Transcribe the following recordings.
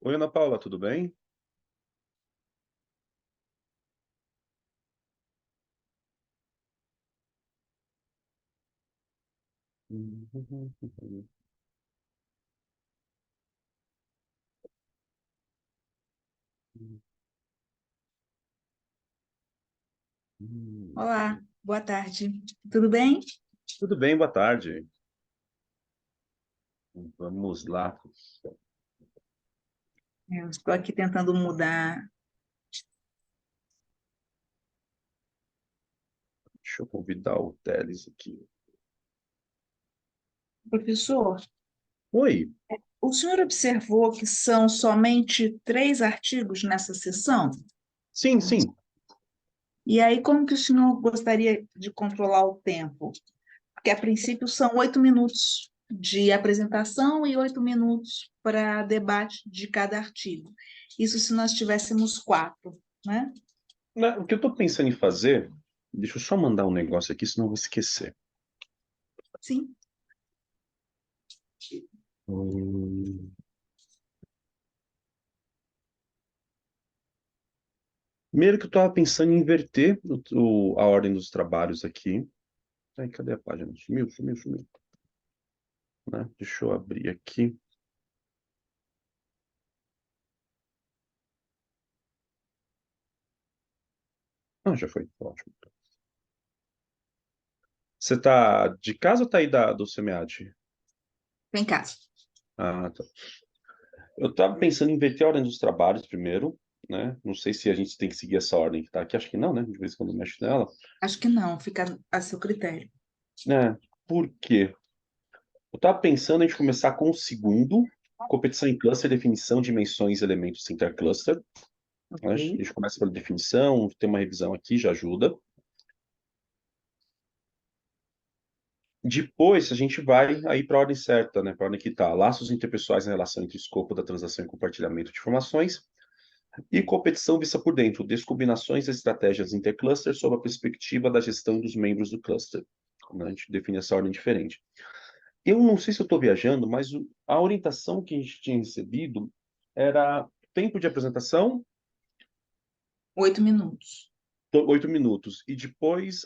Oi, Ana Paula, tudo bem? Olá, boa tarde. Tudo bem? Tudo bem, boa tarde. Vamos lá. Eu estou aqui tentando mudar. Deixa eu convidar o Teles aqui. Professor, Oi. o senhor observou que são somente 3 artigos nessa sessão? Sim, sim. E aí, como que o senhor gostaria de controlar o tempo? Porque, a princípio, são 8 minutos de apresentação e 8 minutos para debate de cada artigo. Isso se nós tivéssemos 4, né? O que eu estou pensando em fazer, deixa eu só mandar um negócio aqui, senão eu vou esquecer. Sim. Hum, Primeiro que eu estava pensando em inverter a ordem dos trabalhos aqui. Ai, cadê a página? Sumiu, sumiu, sumiu. Né? Deixa eu abrir aqui. Ah, já foi. Ótimo. Você tá de casa ou tá aí do SEMEAD? Vem cá. Ah, tá. Eu estava pensando em inverter a ordem dos trabalhos primeiro, né? Não sei se a gente tem que seguir essa ordem que está aqui, acho que não, né? De vez em quando mexe nela. Acho que não, fica a seu critério. Né? Por quê? Eu estava pensando em a gente começar com o segundo, competição em cluster, definição, dimensões, elementos intercluster. Né? A Ok. gente começa pela definição, tem uma revisão aqui, já ajuda. Depois, a gente vai aí para a ordem certa, né? Para a ordem que está. Laços interpessoais na relação entre o escopo da transação e compartilhamento de informações. E competição vista por dentro, descombinações e estratégias intercluster sob a perspectiva da gestão dos membros do cluster. Né? A gente define essa ordem diferente. Eu não sei se eu estou viajando, mas a orientação que a gente tinha recebido era tempo de apresentação, 8 minutos. 8 minutos, e depois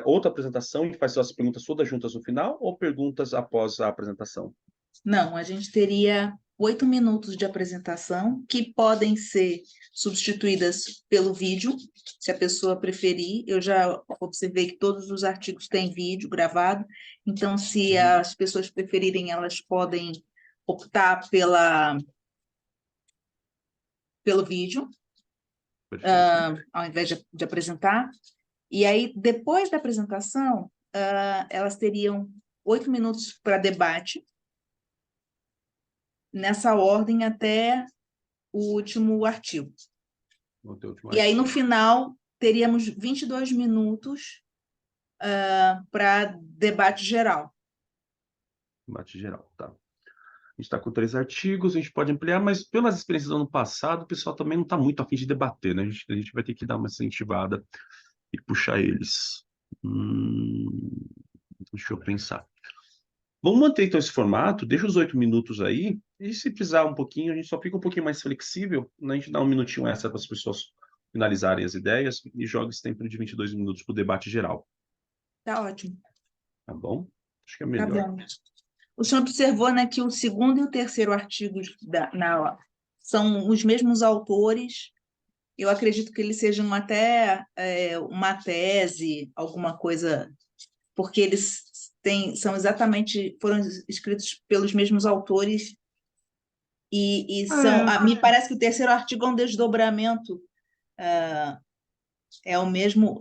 outra apresentação, a gente faz as perguntas todas juntas no final, ou perguntas após a apresentação? Não, a gente teria 8 minutos de apresentação, que podem ser substituídas pelo vídeo, se a pessoa preferir. Eu já observei que todos os artigos têm vídeo gravado, então, se Uhum. as pessoas preferirem, elas podem optar pelo vídeo, Perfeito. ao invés de apresentar. E aí, depois da apresentação, elas teriam 8 minutos para debate, nessa ordem até o último artigo. Vou ter o último E aí, no artigo. final, teríamos 22 minutos para debate geral. Debate geral, tá. A gente está com 3 artigos, a gente pode ampliar, mas pelas experiências do ano passado, o pessoal também não está muito afim de debater, né? A gente vai ter que dar uma incentivada e puxar eles. Hum, Deixa eu pensar. Vamos manter então esse formato, deixa os 8 minutos aí, e se precisar um pouquinho, a gente só fica um pouquinho mais flexível, né? A gente dá um minutinho extra para as pessoas finalizarem as ideias e joga esse tempo de 22 minutos para o debate geral, Tá ótimo. tá bom? Acho que é Tá melhor. bom. O senhor observou, né, que o segundo e o terceiro artigos são os mesmos autores. Eu acredito que eles sejam até uma tese, alguma coisa, porque eles foram escritos pelos mesmos autores e me parece que o terceiro artigo é um desdobramento, é o mesmo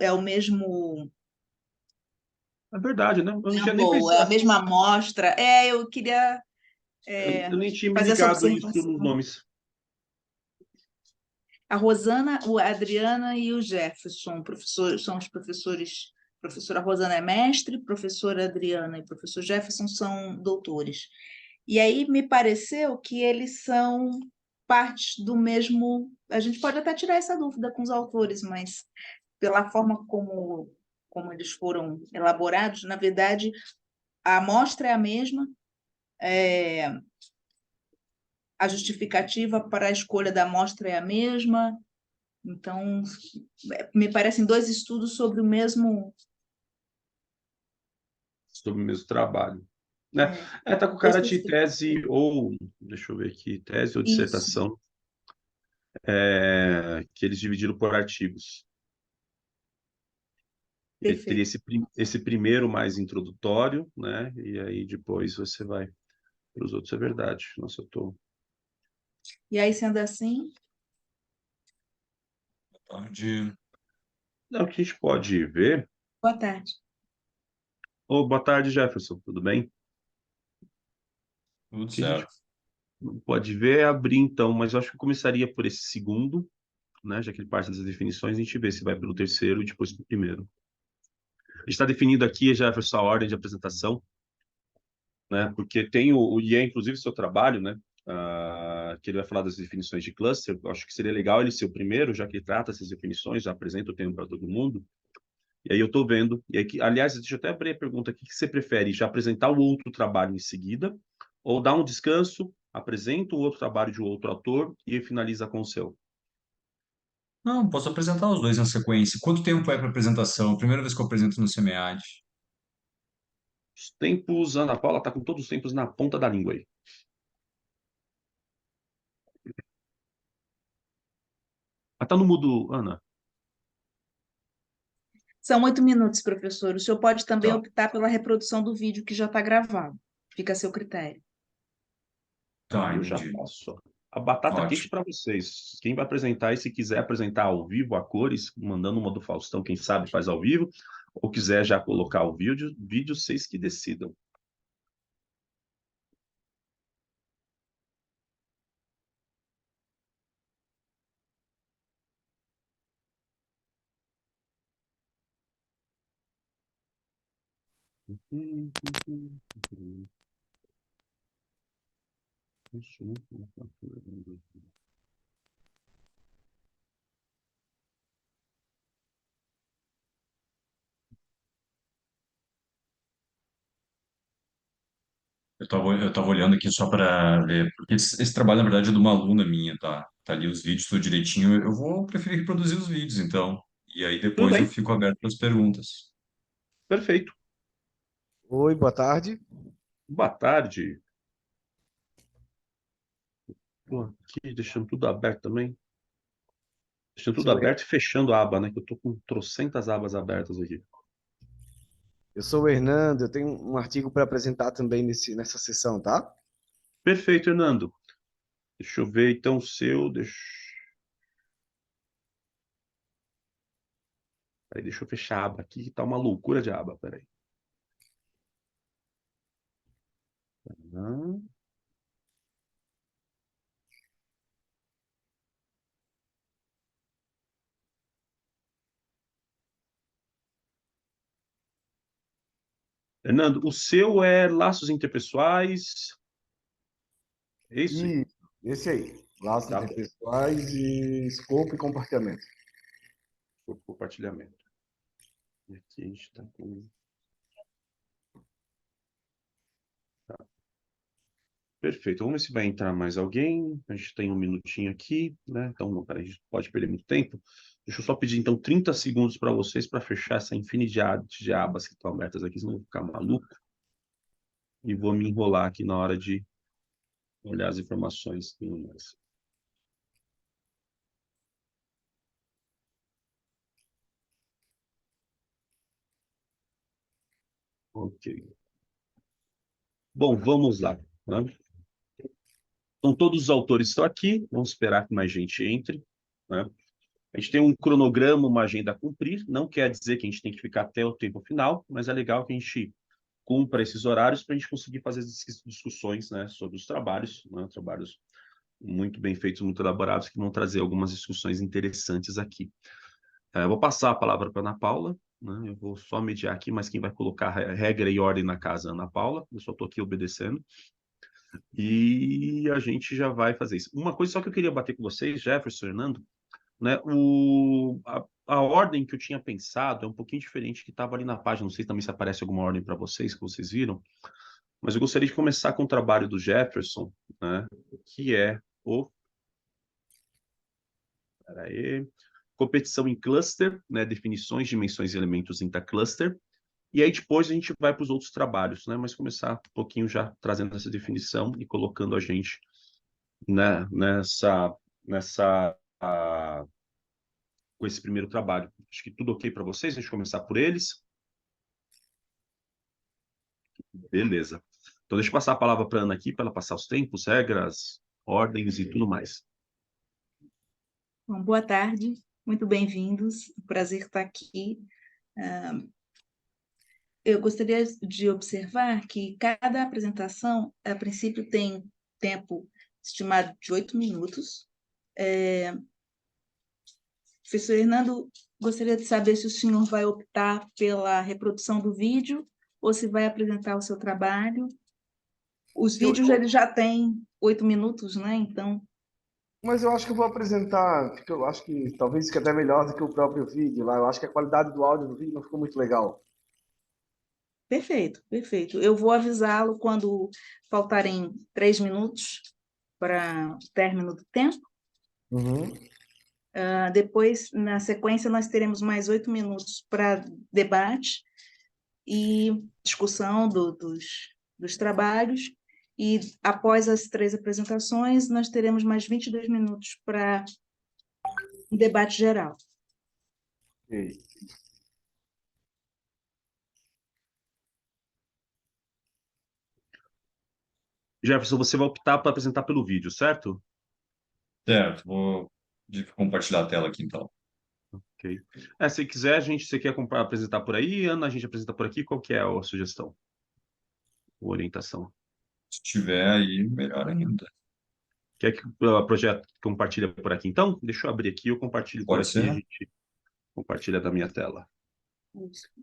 É verdade, né? Eu não tinha nem tempo, é a pensado, mesma amostra. Eu queria eu nem tinha me fazer essa ligado isso nos observação. nomes. A Rosana, a Adriana e o Jefferson, são os professores. Professora Rosana é mestre, professora Adriana e professor Jefferson são doutores. E aí me pareceu que eles são partes do mesmo. A gente pode até tirar essa dúvida com os autores, mas pela forma como eles foram elaborados, na verdade, a amostra é a mesma, é, a justificativa para a escolha da amostra é a mesma. Então, me parecem dois estudos sobre o mesmo. Sobre o mesmo trabalho. Né? Tá com cara de Especificamente. tese ou, deixa eu ver aqui, tese ou Isso, dissertação, que eles dividiram por artigos. Ele teria perfeito. esse primeiro mais introdutório, né? E aí depois você vai para os outros, é verdade. Nossa, eu tô. E aí, sendo assim, Tarde, Não, o que a gente pode ver. boa tarde. Boa tarde, Jefferson, tudo bem? tudo O que a gente certo. pode ver é abrir, então, mas eu acho que eu começaria por esse segundo, né? Já que ele parte das definições, a gente vê se vai pelo terceiro e depois pelo primeiro. A gente está definindo aqui, Jefferson, a ordem de apresentação, né? Porque tem e é inclusive o seu trabalho, né? Que ele vai falar das definições de cluster. Eu acho que seria legal ele ser o primeiro, já que ele trata essas definições, já apresenta o tema para todo mundo. E aí eu estou vendo. E aí, aliás, deixa eu até abrir a pergunta aqui: o que você prefere? Já apresentar o outro trabalho em seguida, ou dar um descanso, apresenta o outro trabalho de outro autor e finaliza com o seu? Não, posso apresentar os dois na sequência. Quanto tempo é para apresentação? Primeira vez que eu apresento no SEMEAD. Os tempos, Ana Paula está com todos os tempos na ponta da língua aí. Ah, tá no mudo, Ana. São 8 minutos, professor. O senhor pode também Tá, optar pela reprodução do vídeo que já está gravado. Fica a seu critério. tá, Aí eu já entendi. passo. A batata quente Ótimo. para vocês. Quem vai apresentar e se quiser apresentar ao vivo, a cores, mandando uma do Faustão, quem sabe faz ao vivo, ou quiser já colocar o vídeo vocês que decidam. Eu tava olhando aqui só para ver, porque esse trabalho, na verdade, é de uma aluna minha, tá? Tá ali os vídeos tudo direitinho. Eu vou preferir reproduzir os vídeos, então. E aí Tudo depois eu bem, fico aberto para as perguntas. perfeito. Oi, boa tarde. Boa tarde. Tô aqui deixando tudo aberto também. Deixando tudo Sou, aberto e fechando a aba, né? Que eu tô com trocentas abas abertas aqui. eu sou o Hernando, eu tenho um artigo para apresentar também nessa sessão, tá? Perfeito, Hernando. Deixa eu ver então o seu. Peraí, deixa eu fechar a aba aqui, que tá uma loucura de aba. Peraí. Ah, Fernando, o seu é laços interpessoais. É isso? E esse aí, laços Tá bom. interpessoais e escopo e comportamento. Por compartilhamento. E aqui a gente está com. Tá. Perfeito. Vamos ver se vai entrar mais alguém. A gente tem um minutinho aqui, né? Então, não, peraí, a gente pode perder muito tempo. Deixa eu só pedir, então, 30 segundos para vocês para fechar essa infinidade de abas que estão abertas aqui, senão eu vou ficar maluco. E vou me enrolar aqui na hora de olhar as informações. E tudo mais. Ok. Bom, vamos lá, né? Então, todos os autores estão aqui. Vamos esperar que mais gente entre, né? A gente tem um cronograma, uma agenda a cumprir. Não quer dizer que a gente tem que ficar até o tempo final, mas é legal que a gente cumpra esses horários para a gente conseguir fazer as discussões, né, sobre os trabalhos, né, trabalhos muito bem feitos, muito elaborados, que vão trazer algumas discussões interessantes aqui. Eu vou passar a palavra para a Ana Paula, né, eu vou só mediar aqui, mas quem vai colocar regra e ordem na casa é a Ana Paula, eu só estou aqui obedecendo. E a gente já vai fazer isso. Uma coisa só que eu queria bater com vocês, Jefferson, Fernando, né? A ordem que eu tinha pensado é um pouquinho diferente que estava ali na página. Não sei também se aparece alguma ordem para vocês, que vocês viram, mas eu gostaria de começar com o trabalho do Jefferson, né, que é o... Peraí, competição em cluster, né, definições, dimensões e elementos intercluster. E aí depois a gente vai para os outros trabalhos, né? Mas começar um pouquinho já trazendo essa definição e colocando a gente, né, com esse primeiro trabalho. Acho que tudo ok para vocês, a gente começar por eles. Beleza. Então deixa eu passar a palavra para a Ana aqui, para ela passar os tempos, regras, ordens e tudo mais. Bom, boa tarde, muito bem-vindos. Prazer estar aqui. Eu gostaria de observar que cada apresentação, a princípio, tem tempo estimado de 8 minutos. Professor Hernando, gostaria de saber se o senhor vai optar pela reprodução do vídeo ou se vai apresentar o seu trabalho. Os Eu, vídeos eles já têm 8 minutos, né? Então, mas eu acho que eu vou apresentar, porque eu acho que talvez fique até melhor do que o próprio vídeo lá. Eu acho que a qualidade do áudio do vídeo não ficou muito legal. perfeito, perfeito. Eu vou avisá-lo quando faltarem 3 minutos para o término do tempo. Uhum. Depois, na sequência, nós teremos mais 8 minutos para debate e discussão dos trabalhos. E após as 3 apresentações, nós teremos mais 22 minutos para um debate geral. Ok. Jefferson, você vai optar para apresentar pelo vídeo, certo? Certo, vou compartilhar a tela aqui então. Ok. Se quiser, você quer apresentar por aí, Ana, a gente apresenta por aqui, qual que é a sugestão? Ou orientação? Se tiver aí, melhor ainda. Quer que o projeto compartilhe por aqui? Então, deixa eu abrir aqui, eu compartilho por Pode aqui e a ser? gente compartilha da minha tela.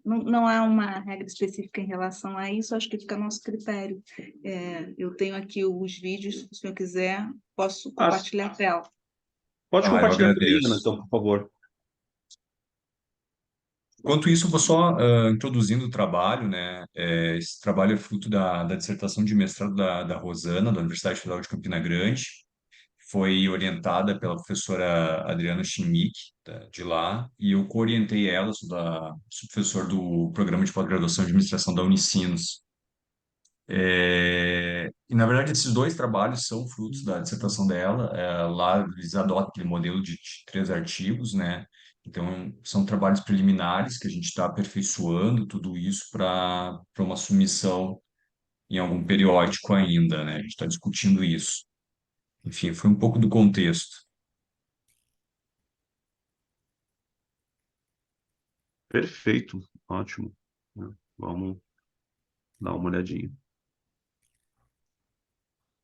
Não há uma regra específica em relação a isso, acho que fica a nosso critério. Eu tenho aqui os vídeos, se o senhor quiser, posso Ah, compartilhar a tela. pode Eu compartilhar por aí, Ana, agradeço. então, por favor. Enquanto isso, eu vou só introduzindo o trabalho, né? Esse trabalho é fruto da dissertação de mestrado da Rosana, da Universidade Federal de Campina Grande. Foi orientada pela professora Adriana Chimic, de lá, e eu co-orientei ela, sou professor do programa de pós-graduação de administração da Unicinos. E, na verdade, esses dois trabalhos são frutos da dissertação dela. Lá eles adotam aquele modelo de 3 artigos, né? Então, são trabalhos preliminares que a gente está aperfeiçoando tudo isso para uma submissão em algum periódico ainda, né? A gente está discutindo isso. Enfim, foi um pouco do contexto. Perfeito, ótimo. Vamos dar uma olhadinha.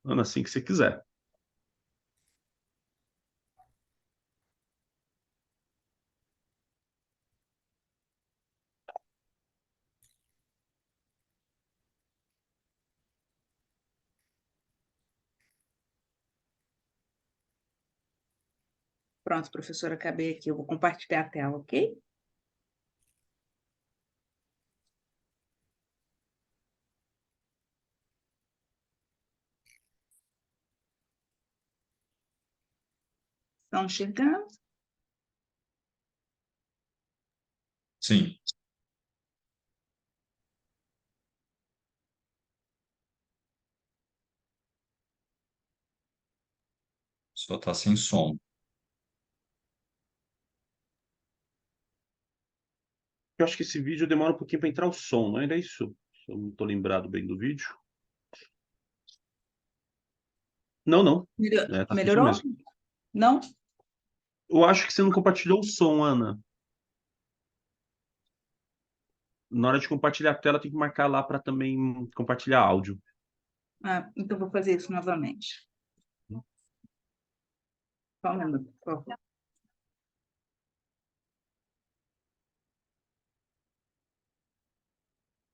Ana, assim que você quiser. Pronto, professora, acabei aqui. Eu vou compartilhar a tela, ok? Estão enxergando? Sim, só está sem som. Eu acho que esse vídeo demora um pouquinho para entrar o som, não é isso? Se eu não estou lembrado bem do vídeo. Não, não. Tá sem som Melhorou? mesmo. Não? Eu acho que você não compartilhou o som, Ana. Na hora de compartilhar a tela, tem que marcar lá para também compartilhar áudio. Então vou fazer isso novamente. Só um minuto, por favor.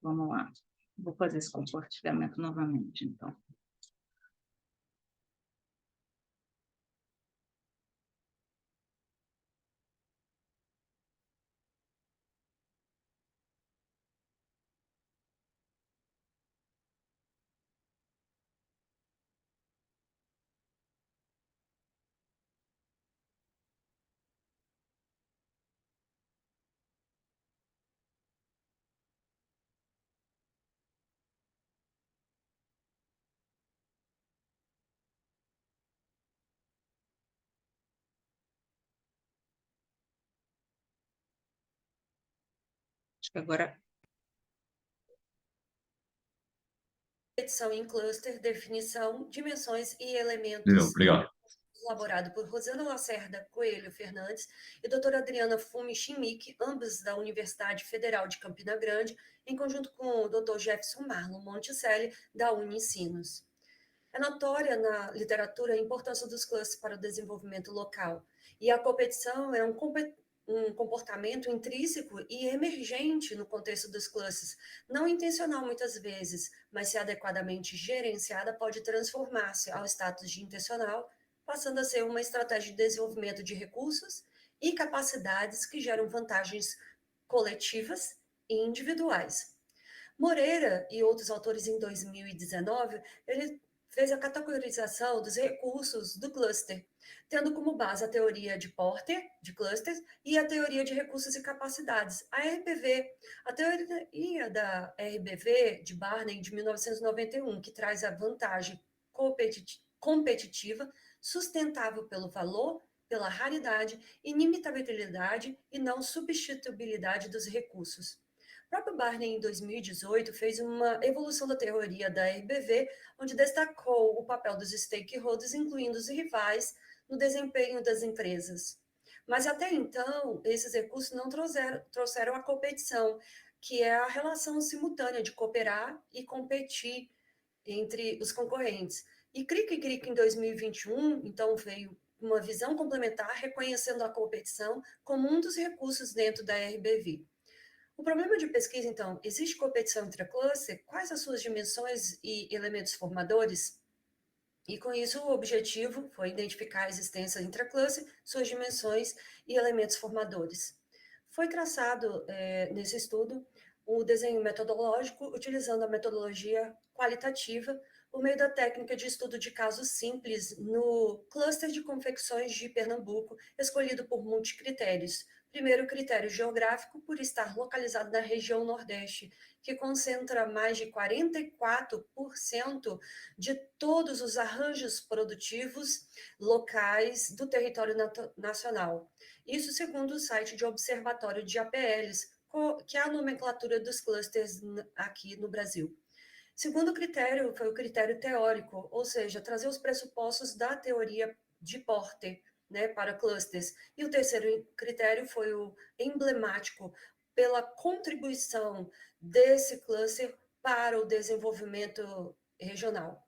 Vamos lá. Vou fazer esse compartilhamento novamente, então. Acho que agora. Competição em cluster, definição, dimensões e Legal, elementos, obrigado. elaborado por Rosana Lacerda Coelho Fernandes e doutora Adriana Fumi Chimique, ambas da Universidade Federal de Campina Grande, em conjunto com o doutor Jefferson Marlon Monticelli, da Unicinos. É notória na literatura a importância dos clusters para o desenvolvimento local, e a competição é um comportamento intrínseco e emergente no contexto dos clusters, não intencional muitas vezes, mas se adequadamente gerenciada pode transformar-se ao status de intencional, passando a ser uma estratégia de desenvolvimento de recursos e capacidades que geram vantagens coletivas e individuais. Moreira e outros autores em 2019, ele fez a categorização dos recursos do cluster, tendo como base a teoria de Porter, de clusters, e a teoria de recursos e capacidades, a RBV. A teoria da RBV de Barney, de 1991, que traz a vantagem competitiva, sustentável pelo valor, pela raridade, inimitabilidade e não substituibilidade dos recursos. O próprio Barney, em 2018, fez uma evolução da teoria da RBV, onde destacou o papel dos stakeholders, incluindo os rivais, no desempenho das empresas. Mas até então, esses recursos não trouxeram a competição, que é a relação simultânea de cooperar e competir entre os concorrentes. E Crick em 2021, então, veio uma visão complementar, reconhecendo a competição como um dos recursos dentro da RBV. O problema de pesquisa, então, existe competição entre a cluster? Quais as suas dimensões e elementos formadores? E com isso, o objetivo foi identificar a existência intracluster, suas dimensões e elementos formadores. Foi traçado, nesse estudo, o desenho metodológico utilizando a metodologia qualitativa por meio da técnica de estudo de casos simples no cluster de confecções de Pernambuco, escolhido por multicritérios. Primeiro critério geográfico, por estar localizado na região Nordeste, que concentra mais de 44% de todos os arranjos produtivos locais do território nacional. Isso segundo o site de Observatório de APLs, que é a nomenclatura dos clusters aqui no Brasil. Segundo critério foi o critério teórico, ou seja, trazer os pressupostos da teoria de Porter, né, para clusters. E o terceiro critério foi o emblemático, pela contribuição desse cluster para o desenvolvimento regional.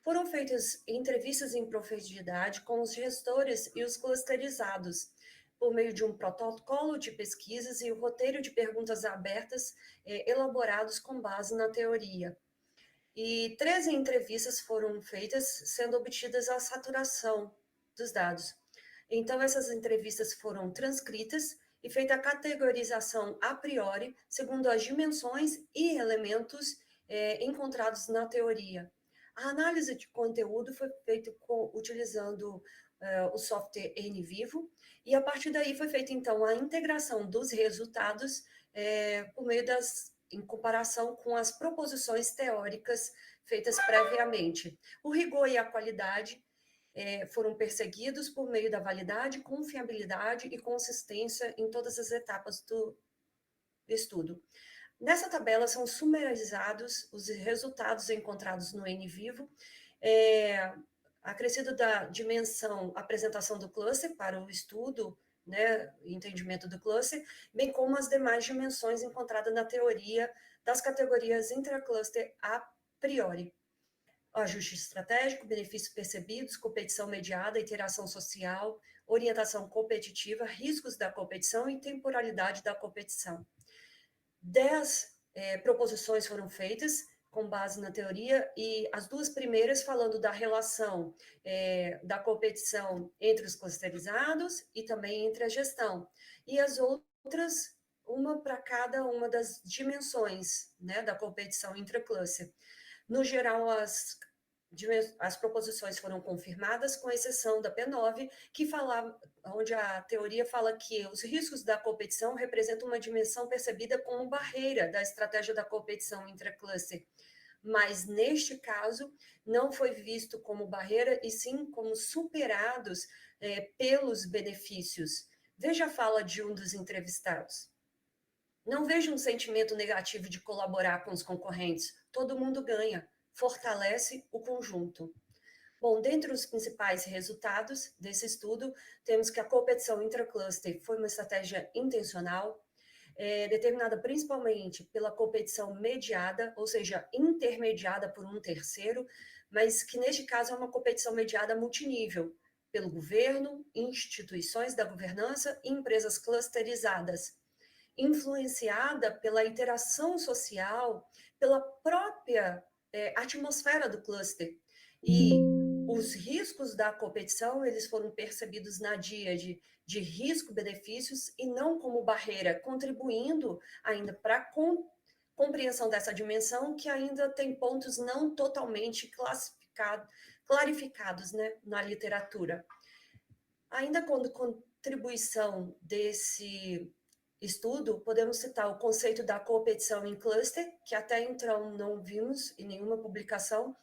Foram feitas entrevistas em profundidade com os gestores e os clusterizados, por meio de um protocolo de pesquisas e o roteiro de perguntas abertas elaborados com base na teoria. E 13 entrevistas foram feitas, sendo obtidas a saturação dos dados. Então, essas entrevistas foram transcritas e feita a categorização a priori, segundo as dimensões e elementos encontrados na teoria. A análise de conteúdo foi feita utilizando o software NVivo, e a partir daí foi feita, então, a integração dos resultados por meio em comparação com as proposições teóricas feitas previamente. O rigor e a qualidade foram perseguidos por meio da validade, confiabilidade e consistência em todas as etapas do estudo. Nessa tabela são sumarizados os resultados encontrados no NVivo, acrescido da dimensão, apresentação do cluster para o estudo, né, entendimento do cluster, bem como as demais dimensões encontradas na teoria das categorias intracluster a priori. Ajuste estratégico, benefícios percebidos, competição mediada, interação social, orientação competitiva, riscos da competição e temporalidade da competição. 10 proposições foram feitas com base na teoria, e as duas primeiras falando da relação da competição entre os clusterizados e também entre a gestão. E as outras, uma para cada uma das dimensões, né, da competição intracluster. No geral, as proposições foram confirmadas, com exceção da P9, onde a teoria fala que os riscos da competição representam uma dimensão percebida como barreira da estratégia da competição intracluster. Mas, neste caso, não foi visto como barreira, e sim como superados pelos benefícios. Veja a fala de um dos entrevistados. Não vejo um sentimento negativo de colaborar com os concorrentes. Todo mundo ganha, fortalece o conjunto. Bom, dentre os principais resultados desse estudo, temos que a competição intracluster foi uma estratégia intencional, determinada principalmente pela competição mediada, ou seja, intermediada por um terceiro, mas que neste caso é uma competição mediada multinível, pelo governo, instituições da governança e empresas clusterizadas, influenciada pela interação social, pela própria atmosfera do cluster. E os riscos da competição, eles foram percebidos na díade de risco-benefícios e não como barreira, contribuindo ainda para a compreensão dessa dimensão, que ainda tem pontos não totalmente clarificados, né, na literatura. Ainda quando contribuição desse estudo, podemos citar o conceito da competição em cluster, que até então não vimos em nenhuma publicação,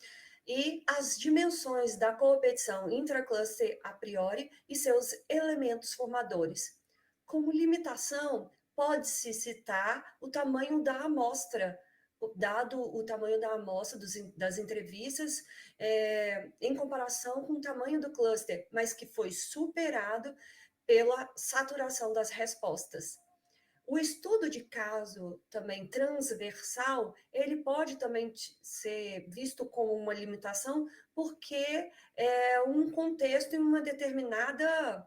e as dimensões da competição intracluster a priori e seus elementos formadores. Como limitação, pode-se citar o tamanho da amostra, dado o tamanho da amostra das entrevistas, em comparação com o tamanho do cluster, mas que foi superado pela saturação das respostas. O estudo de caso também transversal, ele pode também ser visto como uma limitação, porque é um contexto em uma determinada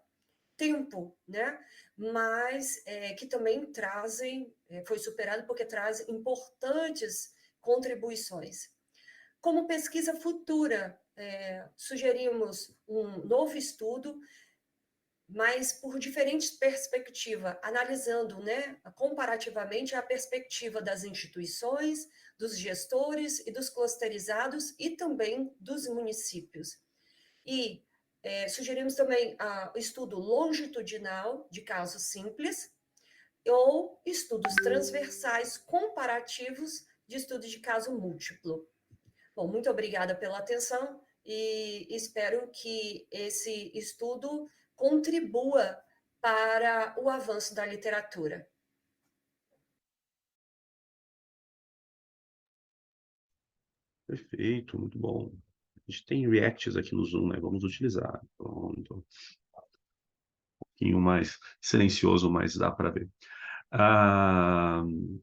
tempo, né? Mas que também trazem, foi superado porque traz importantes contribuições. Como pesquisa futura, sugerimos um novo estudo, mas por diferentes perspectivas, analisando, né, comparativamente a perspectiva das instituições, dos gestores e dos clusterizados e também dos municípios. E sugerimos também o estudo longitudinal de casos simples ou estudos transversais comparativos de estudo de caso múltiplo. Bom, muito obrigada pela atenção e espero que esse estudo contribua para o avanço da literatura. Perfeito, muito bom. A gente tem reacts aqui no Zoom, né? Vamos utilizar. Pronto. Um pouquinho mais silencioso, mas dá para ver.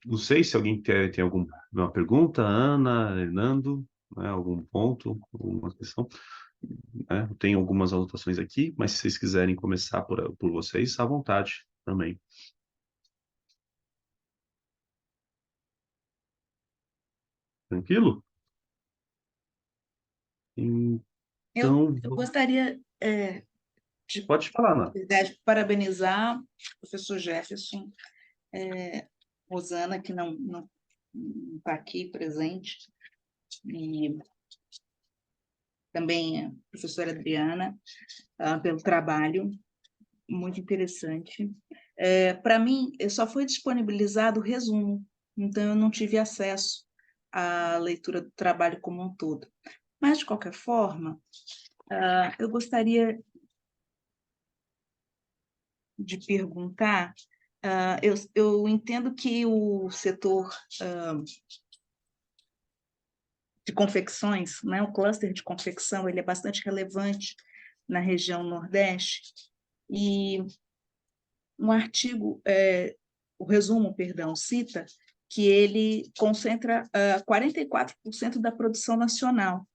Não sei se alguém tem alguma pergunta, Ana, Hernando, né? Algum ponto, alguma questão. Né? Eu tenho algumas anotações aqui, mas se vocês quiserem começar por vocês, à vontade também. Tranquilo? Então, Eu gostaria pode falar, Ana. de parabenizar o professor Jefferson, Rosana, que não está aqui presente, e também a professora Adriana, pelo trabalho, muito interessante. Para mim, só foi disponibilizado o resumo, então eu não tive acesso à leitura do trabalho como um todo. Mas, de qualquer forma, eu gostaria de perguntar, eu entendo que o setor de confecções, né, o cluster de confecção, ele é bastante relevante na região Nordeste, e um artigo, o resumo, perdão, cita que ele concentra 44% da produção nacional.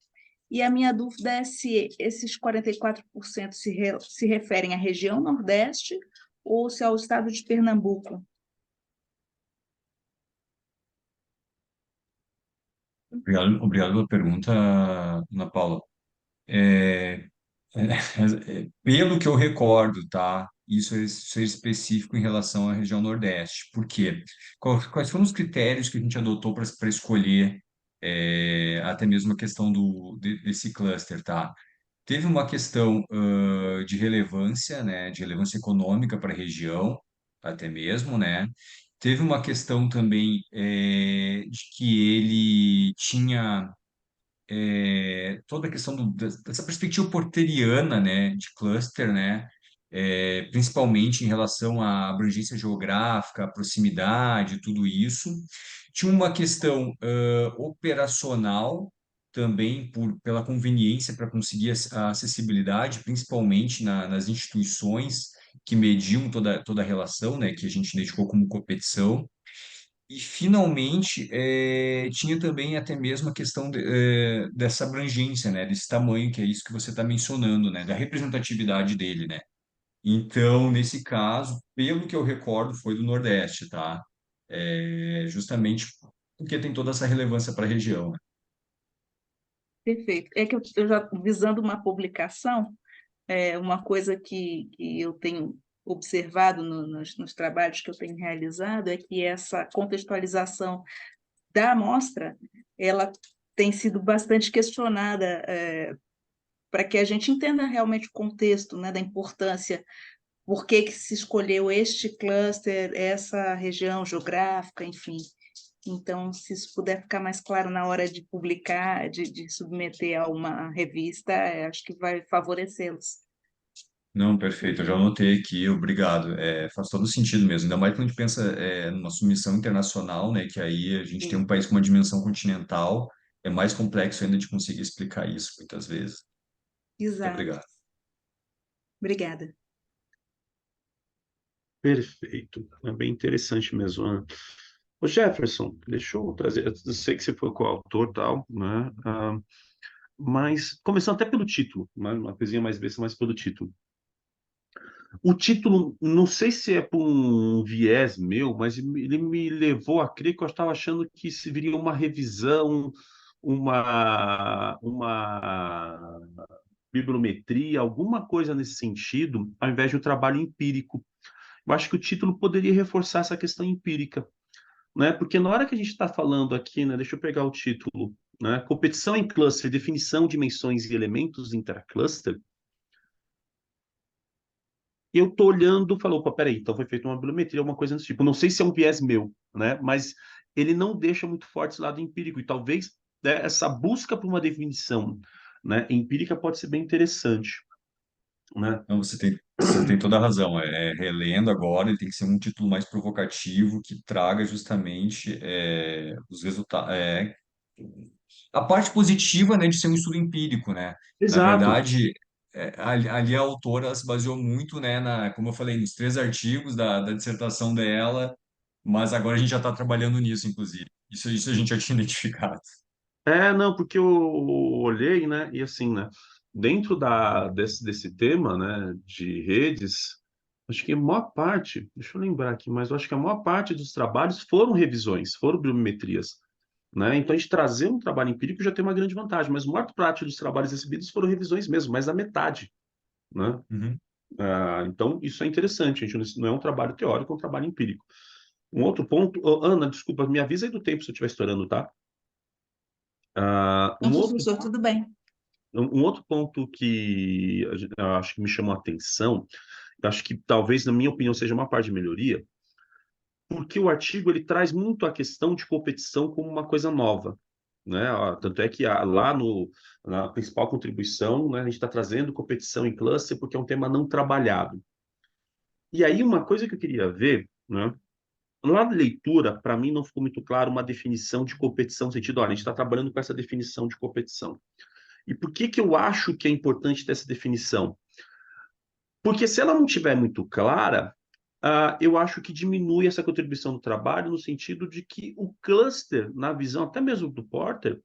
E a minha dúvida é se esses 44% se referem à região Nordeste ou se ao estado de Pernambuco. Obrigado pela pergunta, Ana Paula. É, pelo que eu recordo, tá? Isso é específico em relação à região Nordeste. Por quê? Quais foram os critérios que a gente adotou para escolher até mesmo a questão desse cluster, tá? Teve uma questão de relevância, né? De relevância econômica para a região, até mesmo, né? Teve uma questão também de que ele tinha toda a questão dessa perspectiva porteriana, né, de cluster, né, principalmente em relação à abrangência geográfica, à proximidade, tudo isso. Tinha uma questão operacional também pela conveniência para conseguir a acessibilidade, principalmente nas instituições que mediam toda a relação, né, que a gente identificou como competição. E, finalmente, tinha também até mesmo a questão dessa abrangência, né, desse tamanho, que é isso que você está mencionando, né, da representatividade dele, né? Então, nesse caso, pelo que eu recordo, foi do Nordeste, tá? Justamente porque tem toda essa relevância para a região, né? Perfeito. É que eu já visando uma publicação, uma coisa que eu tenho observado nos trabalhos que eu tenho realizado é que essa contextualização da amostra, ela tem sido bastante questionada, para que a gente entenda realmente o contexto, né, da importância, por que se escolheu este cluster, essa região geográfica, enfim. Então, se isso puder ficar mais claro na hora de publicar, de submeter a uma revista, acho que vai favorecê-los. Não, perfeito, eu já anotei aqui, obrigado. Faz todo sentido mesmo, ainda mais quando a gente pensa numa submissão internacional, né, que aí a gente tem um Sim, país com uma dimensão continental, é mais complexo ainda de conseguir explicar isso muitas vezes. Muito exato. obrigado. Obrigada. Perfeito. É bem interessante mesmo, né? Ô Jefferson, deixa eu trazer. Eu sei que você foi coautor e tal, né? Mas começando até pelo título, né? Uma coisinha mais besta, mas pelo título. O título, não sei se é por um viés meu, mas ele me levou a crer que eu estava achando que se viria uma revisão, uma bibliometria, alguma coisa nesse sentido, ao invés de um trabalho empírico. Eu acho que o título poderia reforçar essa questão empírica, né? Porque na hora que a gente está falando aqui, né? Deixa eu pegar o título, né? Competição em cluster, definição, dimensões e elementos intercluster. Eu tô olhando, falou, opa, peraí, então foi feita uma bibliometria, alguma coisa desse tipo. Não sei se é um viés meu, né? Mas ele não deixa muito forte esse lado empírico. E talvez, né, essa busca por uma definição, né, empírica pode ser bem interessante, né? Não, você tem toda a razão. Relendo agora, ele tem que ser um título mais provocativo que traga justamente os resultados, a parte positiva, né, de ser um estudo empírico, né? Na Exato. verdade, ali a autora se baseou muito, né, como eu falei, nos 3 artigos da dissertação dela, mas agora a gente já está trabalhando nisso, inclusive. Isso a gente já tinha identificado. Não, porque eu olhei, né, e assim, né, dentro desse tema, né, de redes, acho que a maior parte, deixa eu lembrar aqui, mas eu acho que a maior parte dos trabalhos foram revisões, foram bibliometrias, né, então a gente trazer um trabalho empírico já tem uma grande vantagem, mas a maior parte dos trabalhos recebidos foram revisões mesmo, mais da metade, né, Uhum. então isso é interessante, a gente não é um trabalho teórico, é um trabalho empírico. Um outro ponto, Ana, desculpa, me avisa aí do tempo se eu estiver estourando, tá? Então, Um outro professor, tudo bem. Um outro ponto que eu acho que me chamou a atenção, eu acho que talvez, na minha opinião, seja uma parte de melhoria, porque o artigo ele traz muito a questão de competição como uma coisa nova, né? Tanto é que lá na principal contribuição, né, a gente está trazendo competição em cluster porque é um tema não trabalhado. E aí uma coisa que eu queria ver, né? Lá na leitura, para mim não ficou muito claro uma definição de competição no sentido, olha, a gente está trabalhando com essa definição de competição. E por que que eu acho que é importante ter essa definição? Porque se ela não estiver muito clara, eu acho que diminui essa contribuição do trabalho no sentido de que o cluster, na visão até mesmo do Porter,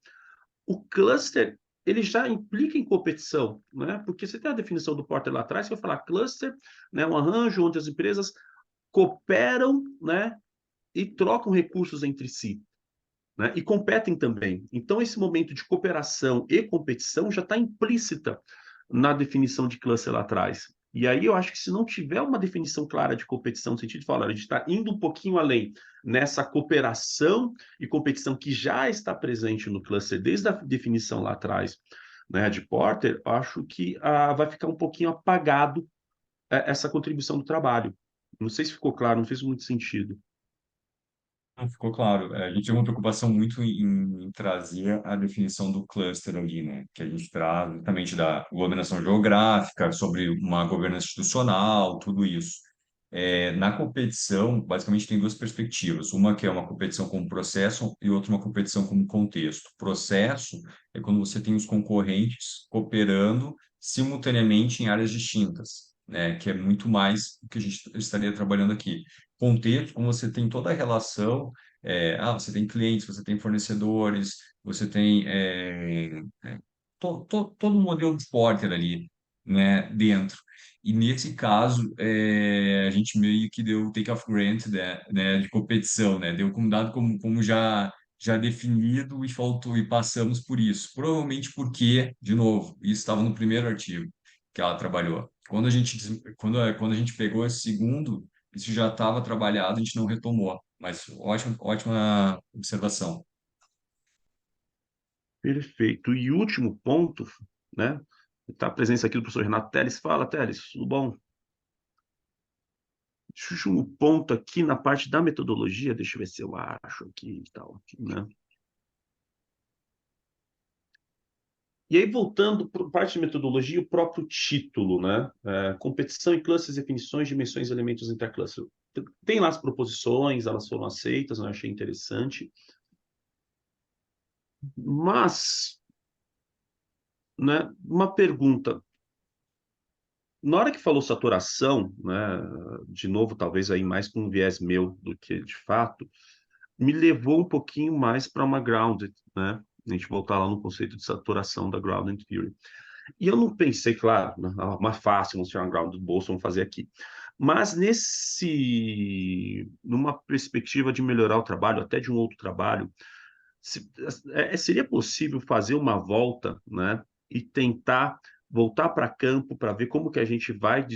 o cluster ele já implica em competição, né? Porque você tem a definição do Porter lá atrás, que vai falar cluster, né, um arranjo onde as empresas cooperam, né, e trocam recursos entre si, né, e competem também. Então, esse momento de cooperação e competição já está implícita na definição de cluster lá atrás. E aí eu acho que se não tiver uma definição clara de competição, no sentido de falar, a gente está indo um pouquinho além nessa cooperação e competição que já está presente no cluster desde a definição lá atrás, né, de Porter, acho que vai ficar um pouquinho apagado essa contribuição do trabalho. Não sei se ficou claro, não fez muito sentido. Não ficou claro. A gente tem uma preocupação muito em trazer a definição do cluster ali, né? Que a gente traz justamente da governação geográfica, sobre uma governança institucional, tudo isso. Na competição, basicamente tem duas perspectivas. Uma que é uma competição como processo e outra uma competição como contexto. Processo é quando você tem os concorrentes cooperando simultaneamente em áreas distintas, né? Que é muito mais do que a gente estaria trabalhando aqui. Contexto, como você tem toda a relação, você tem clientes, você tem fornecedores, você tem todo um modelo de Porter ali, né, dentro. E nesse caso, a gente meio que deu take of grant, né, de competição, né, deu como dado como já definido e faltou e passamos por isso. Provavelmente porque, de novo, isso estava no primeiro artigo que ela trabalhou. Quando a gente pegou esse segundo, isso já estava trabalhado, a gente não retomou. Mas ótima observação. Perfeito. E último ponto, né? Está a presença aqui do professor Renato Teles. Fala, Teles, tudo bom? Último ponto aqui na parte da metodologia, deixa eu ver se eu acho aqui e tal, né? E aí, voltando para a parte de metodologia, o próprio título, né? Competição em clusters, definições, dimensões e elementos intercluster. Tem lá as proposições, elas foram aceitas, eu achei interessante. Mas, né, uma pergunta. Na hora que falou saturação, né, de novo, talvez aí mais com um viés meu do que de fato, me levou um pouquinho mais para uma grounded, né? A gente voltar lá no conceito de saturação da grounded theory. E eu não pensei, claro, uma fácil, vamos tirar uma grounded bolsa, vamos fazer aqui. Mas numa perspectiva de melhorar o trabalho, até de um outro trabalho, seria possível fazer uma volta, né, e tentar voltar para campo para ver como que a gente vai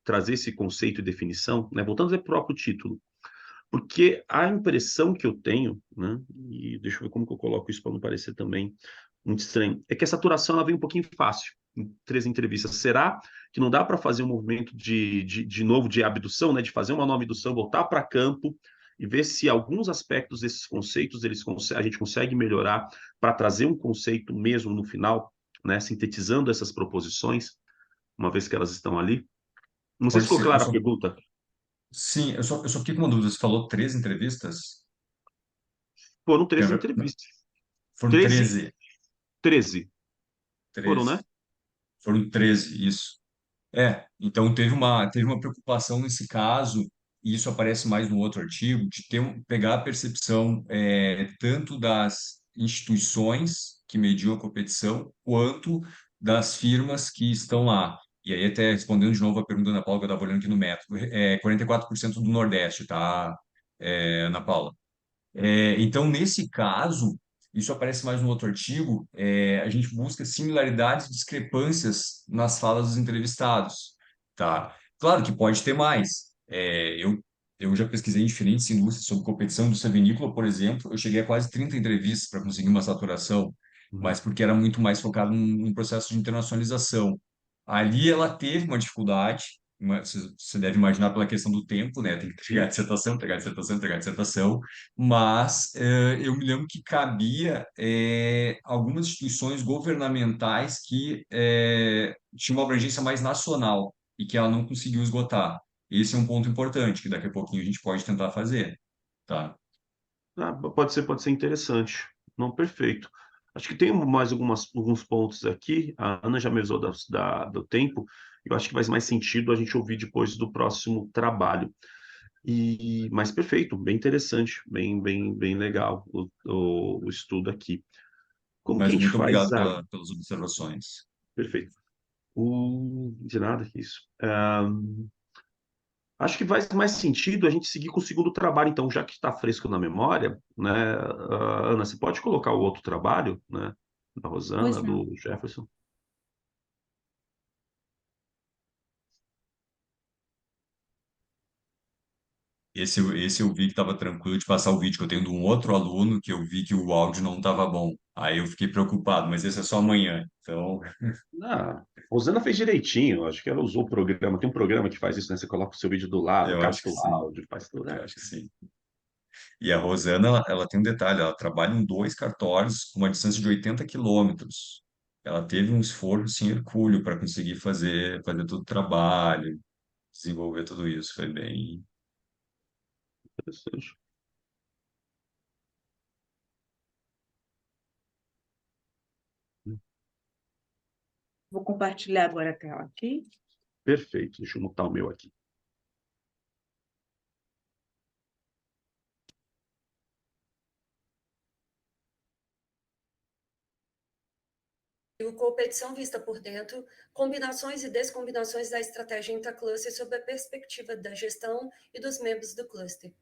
trazer esse conceito e definição, né, voltando ao próprio título, porque a impressão que eu tenho, né, e deixa eu ver como que eu coloco isso para não parecer também muito estranho, é que a saturação ela vem um pouquinho fácil em 3 entrevistas. Será que não dá para fazer um movimento de novo de abdução, né, de fazer uma nova abdução, voltar para campo e ver se alguns aspectos desses conceitos a gente consegue melhorar para trazer um conceito mesmo no final, né, sintetizando essas proposições, uma vez que elas estão ali? Não sei se Pode ficou ser. clara a pergunta. Sim, eu só fiquei com uma dúvida. Você falou 13 entrevistas? Foram três Quer ver? entrevistas. Foram 13, 13. 13 foram, né? 13. Foram 13, isso. Então teve uma preocupação nesse caso, e isso aparece mais no outro artigo, de pegar a percepção tanto das instituições que mediam a competição, quanto das firmas que estão lá. E aí, até respondendo de novo a pergunta da Paula, que eu estava olhando aqui no método, 44% do Nordeste, tá, Ana Paula? Então, nesse caso, isso aparece mais no outro artigo, a gente busca similaridades e discrepâncias nas falas dos entrevistados, tá? Claro que pode ter mais. Eu já pesquisei em diferentes indústrias sobre competição, indústria vinícola, por exemplo, eu cheguei a quase 30 entrevistas para conseguir uma saturação, Uhum. mas porque era muito mais focado num processo de internacionalização. Ali ela teve uma dificuldade, você deve imaginar pela questão do tempo, né? Tem que entregar dissertação, entregar dissertação, entregar dissertação, mas eu me lembro que cabia algumas instituições governamentais que tinham uma abrangência mais nacional e que ela não conseguiu esgotar. Esse é um ponto importante que daqui a pouquinho a gente pode tentar fazer, tá? Pode ser interessante. Não, perfeito. Acho que tem mais alguns pontos aqui. A Ana já me avisou do tempo. Eu acho que faz mais sentido a gente ouvir depois do próximo trabalho. Mas perfeito, bem interessante, bem legal o estudo aqui. Como que a Mas gente muito faz obrigado a... pelas observações. Perfeito. De nada, que isso. Acho que faz mais sentido a gente seguir com o segundo trabalho, então, já que está fresco na memória, né? Ana, você pode colocar o outro trabalho, né? Da Pois Rosana, não. do Jefferson. Esse eu vi que estava tranquilo de passar o vídeo, que eu tenho de um outro aluno que eu vi que o áudio não estava bom. Aí eu fiquei preocupado, mas esse é só amanhã. Então, Ah, a Rosana fez direitinho, acho que ela usou o programa. Tem um programa que faz isso, né? Você coloca o seu vídeo do lado, eu acho capta que o sim. áudio, faz tudo, Eu né? acho que sim. E a Rosana, ela tem um detalhe, ela trabalha em 2 cartórios com uma distância de 80 quilômetros. Ela teve um esforço assim, hercúleo para conseguir fazer todo o trabalho, desenvolver tudo isso. Foi bem. Interessante. Vou compartilhar agora a tela aqui. Perfeito. Deixa eu mutar o meu aqui. Competição vista por dentro, combinações e descombinações da estratégia intercluster sob a perspectiva da gestão e dos membros do cluster.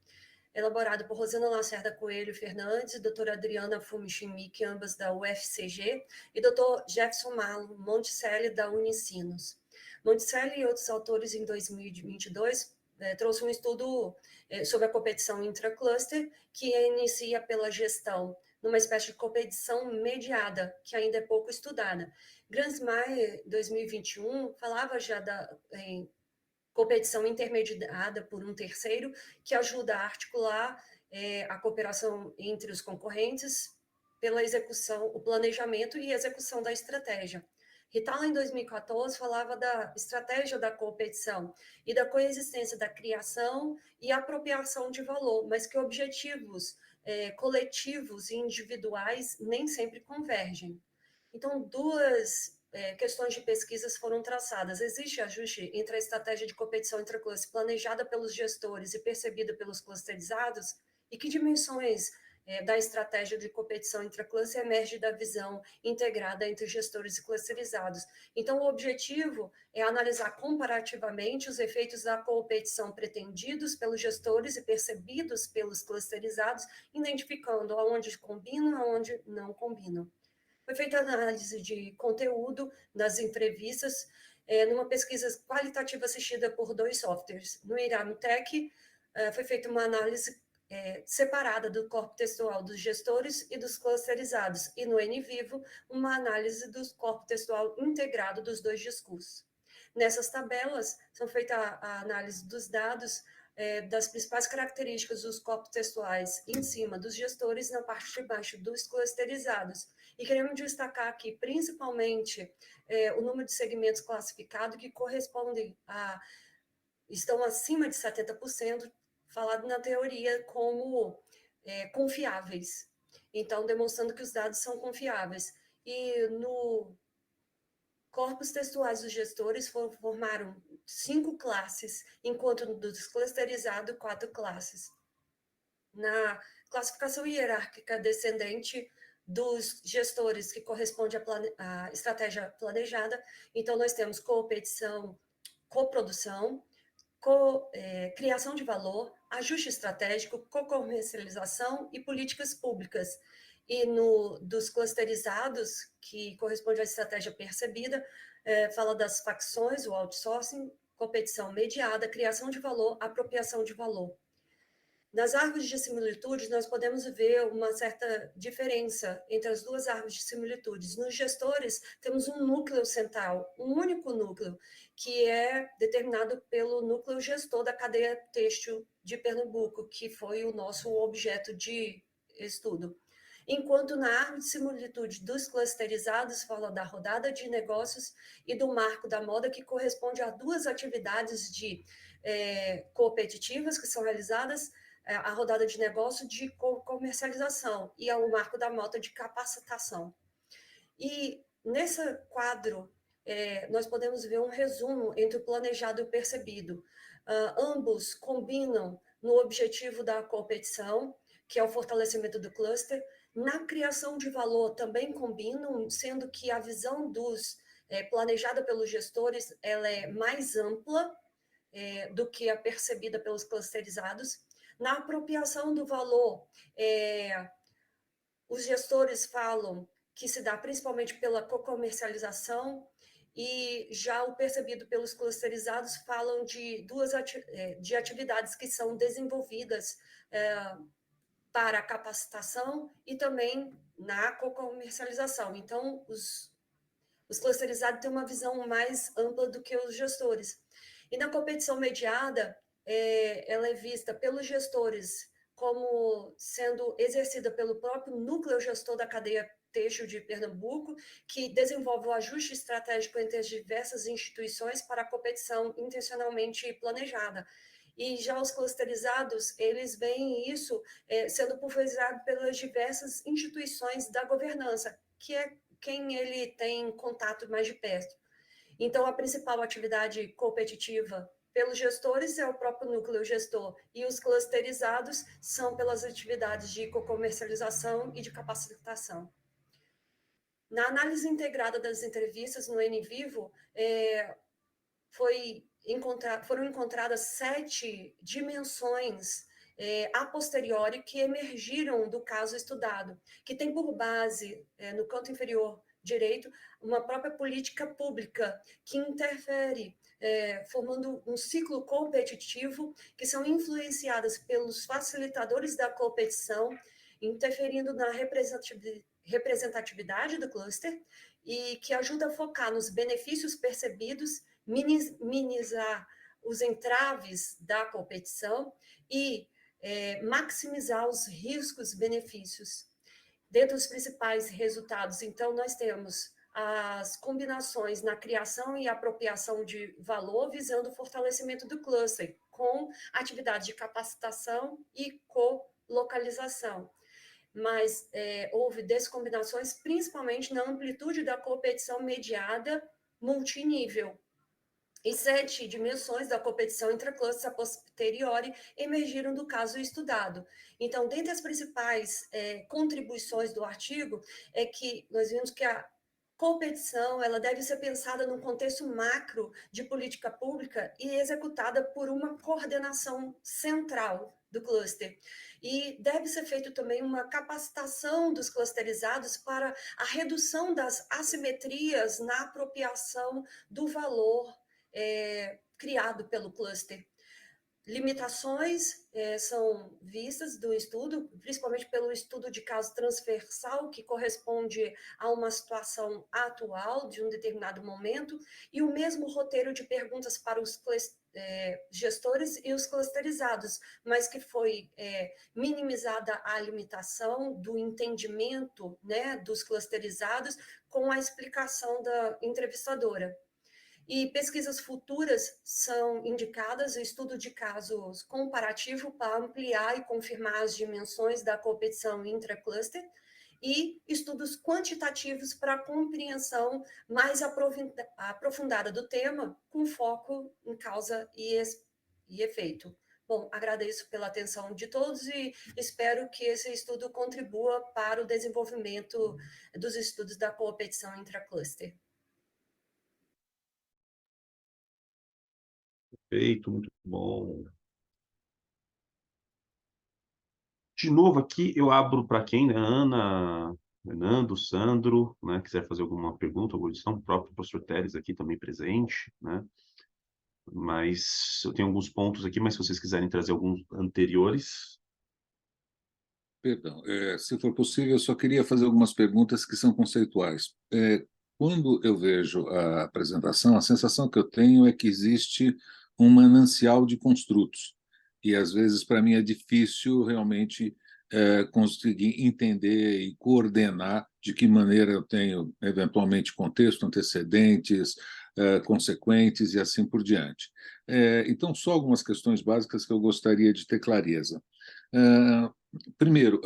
Elaborado por Rosana Lacerda Coelho Fernandes, doutora Adriana Fumichimic, ambas da UFCG, e doutor Jefferson Malo Monticelli, da Unicinos. Monticelli e outros autores, em 2022, trouxe um estudo sobre a competição intracluster, que inicia pela gestão numa espécie de competição mediada, que ainda é pouco estudada. Gransmaier, 2021, falava já em competição intermediada por um terceiro, que ajuda a articular a cooperação entre os concorrentes pela execução, o planejamento e execução da estratégia. Ritala, em 2014, falava da estratégia da competição e da coexistência da criação e apropriação de valor, mas que objetivos coletivos e individuais nem sempre convergem. Então, duas questões de pesquisas foram traçadas. Existe ajuste entre a estratégia de competição intraclasse planejada pelos gestores e percebida pelos clusterizados? E que dimensões da estratégia de competição intraclasse emerge da visão integrada entre gestores e clusterizados? Então, o objetivo é analisar comparativamente os efeitos da competição pretendidos pelos gestores e percebidos pelos clusterizados, identificando aonde combinam, aonde não combinam. Foi feita análise de conteúdo das entrevistas, numa pesquisa qualitativa assistida por 2 softwares. No Iramtech, foi feita uma análise separada do corpo textual dos gestores e dos clusterizados, e no NVivo, uma análise do corpo textual integrado dos 2 discursos. Nessas tabelas, são feita a análise dos dados das principais características dos corpos textuais em cima dos gestores, na parte de baixo dos clusterizados. E queremos destacar aqui, principalmente, o número de segmentos classificados que correspondem estão acima de 70%, falado na teoria como confiáveis. Então, demonstrando que os dados são confiáveis. E no corpos textuais dos gestores formaram 5 classes, enquanto no desclusterizado, 4 classes. Na classificação hierárquica descendente dos gestores, que corresponde à estratégia planejada, então nós temos competição, coprodução, criação de valor, ajuste estratégico, co-comercialização e políticas públicas. E dos clusterizados, que corresponde à estratégia percebida, fala das facções, o outsourcing, competição mediada, criação de valor, apropriação de valor. Nas árvores de similitudes, nós podemos ver uma certa diferença entre as duas árvores de similitudes. Nos gestores, temos um núcleo central, um único núcleo, que é determinado pelo núcleo gestor da cadeia têxtil de Pernambuco, que foi o nosso objeto de estudo. Enquanto na árvore de similitude dos clusterizados, fala da rodada de negócios e do marco da moda, que corresponde a 2 atividades competitivas que são realizadas, a rodada de negócio de comercialização e ao marco da moda de capacitação. E nesse quadro, nós podemos ver um resumo entre o planejado e o percebido. Ambos combinam no objetivo da competição, que é o fortalecimento do cluster. Na criação de valor também combinam, sendo que a visão planejada pelos gestores ela é mais ampla do que a percebida pelos clusterizados. Na apropriação do valor, os gestores falam que se dá principalmente pela co-comercialização, e já o percebido pelos clusterizados falam de de atividades que são desenvolvidas para a capacitação e também na co-comercialização. Então, os clusterizados têm uma visão mais ampla do que os gestores. E na competição mediada, ela é vista pelos gestores como sendo exercida pelo próprio núcleo gestor da cadeia têxtil de Pernambuco, que desenvolve o ajuste estratégico entre as diversas instituições para a competição intencionalmente planejada. E já os clusterizados, eles veem isso sendo pulverizado pelas diversas instituições da governança, que é quem ele tem contato mais de perto. Então, a principal atividade competitiva pelos gestores é o próprio núcleo gestor, e os clusterizados são pelas atividades de comercialização e de capacitação. Na análise integrada das entrevistas no NVivo, foram encontradas 7 dimensões a posteriori que emergiram do caso estudado, que tem por base, no canto inferior direito, uma própria política pública que interfere, formando um ciclo competitivo, que são influenciadas pelos facilitadores da competição, interferindo na representatividade do cluster, e que ajuda a focar nos benefícios percebidos, minimizar os entraves da competição e maximizar os riscos-benefícios. Dentre os principais resultados, então, nós temos as combinações na criação e apropriação de valor, visando o fortalecimento do cluster, com atividades de capacitação e colocalização. Mas houve descombinações, principalmente na amplitude da competição mediada multinível. E 7 dimensões da competição intracluster a posteriori emergiram do caso estudado. Então, dentre as principais contribuições do artigo, é que nós vimos que a competição ela deve ser pensada num contexto macro de política pública e executada por uma coordenação central do cluster. E deve ser feito também uma capacitação dos clusterizados para a redução das assimetrias na apropriação do valor criado pelo cluster. Limitações são vistas do estudo, principalmente pelo estudo de caso transversal, que corresponde a uma situação atual de um determinado momento, e o mesmo roteiro de perguntas para os gestores e os clusterizados, mas que foi minimizada a limitação do entendimento, né, dos clusterizados com a explicação da entrevistadora. E pesquisas futuras são indicadas, estudo de casos comparativo para ampliar e confirmar as dimensões da competição intracluster, e estudos quantitativos para compreensão mais aprofundada do tema, com foco em causa e efeito. Bom, agradeço pela atenção de todos e espero que esse estudo contribua para o desenvolvimento dos estudos da competição intracluster. Perfeito, muito bom. De novo aqui, eu abro para quem, né? Ana, Fernando, Sandro, né? Quiser fazer alguma pergunta, alguma questão, o próprio professor Teres aqui também presente, né? Mas eu tenho alguns pontos aqui, mas se vocês quiserem trazer alguns anteriores. Perdão, se for possível, eu só queria fazer algumas perguntas que são conceituais. Quando eu vejo a apresentação, a sensação que eu tenho é que existe um manancial de construtos, e às vezes para mim é difícil realmente conseguir entender e coordenar de que maneira eu tenho, eventualmente, contexto, antecedentes, consequentes e assim por diante. Então, só algumas questões básicas que eu gostaria de ter clareza. Primeiro,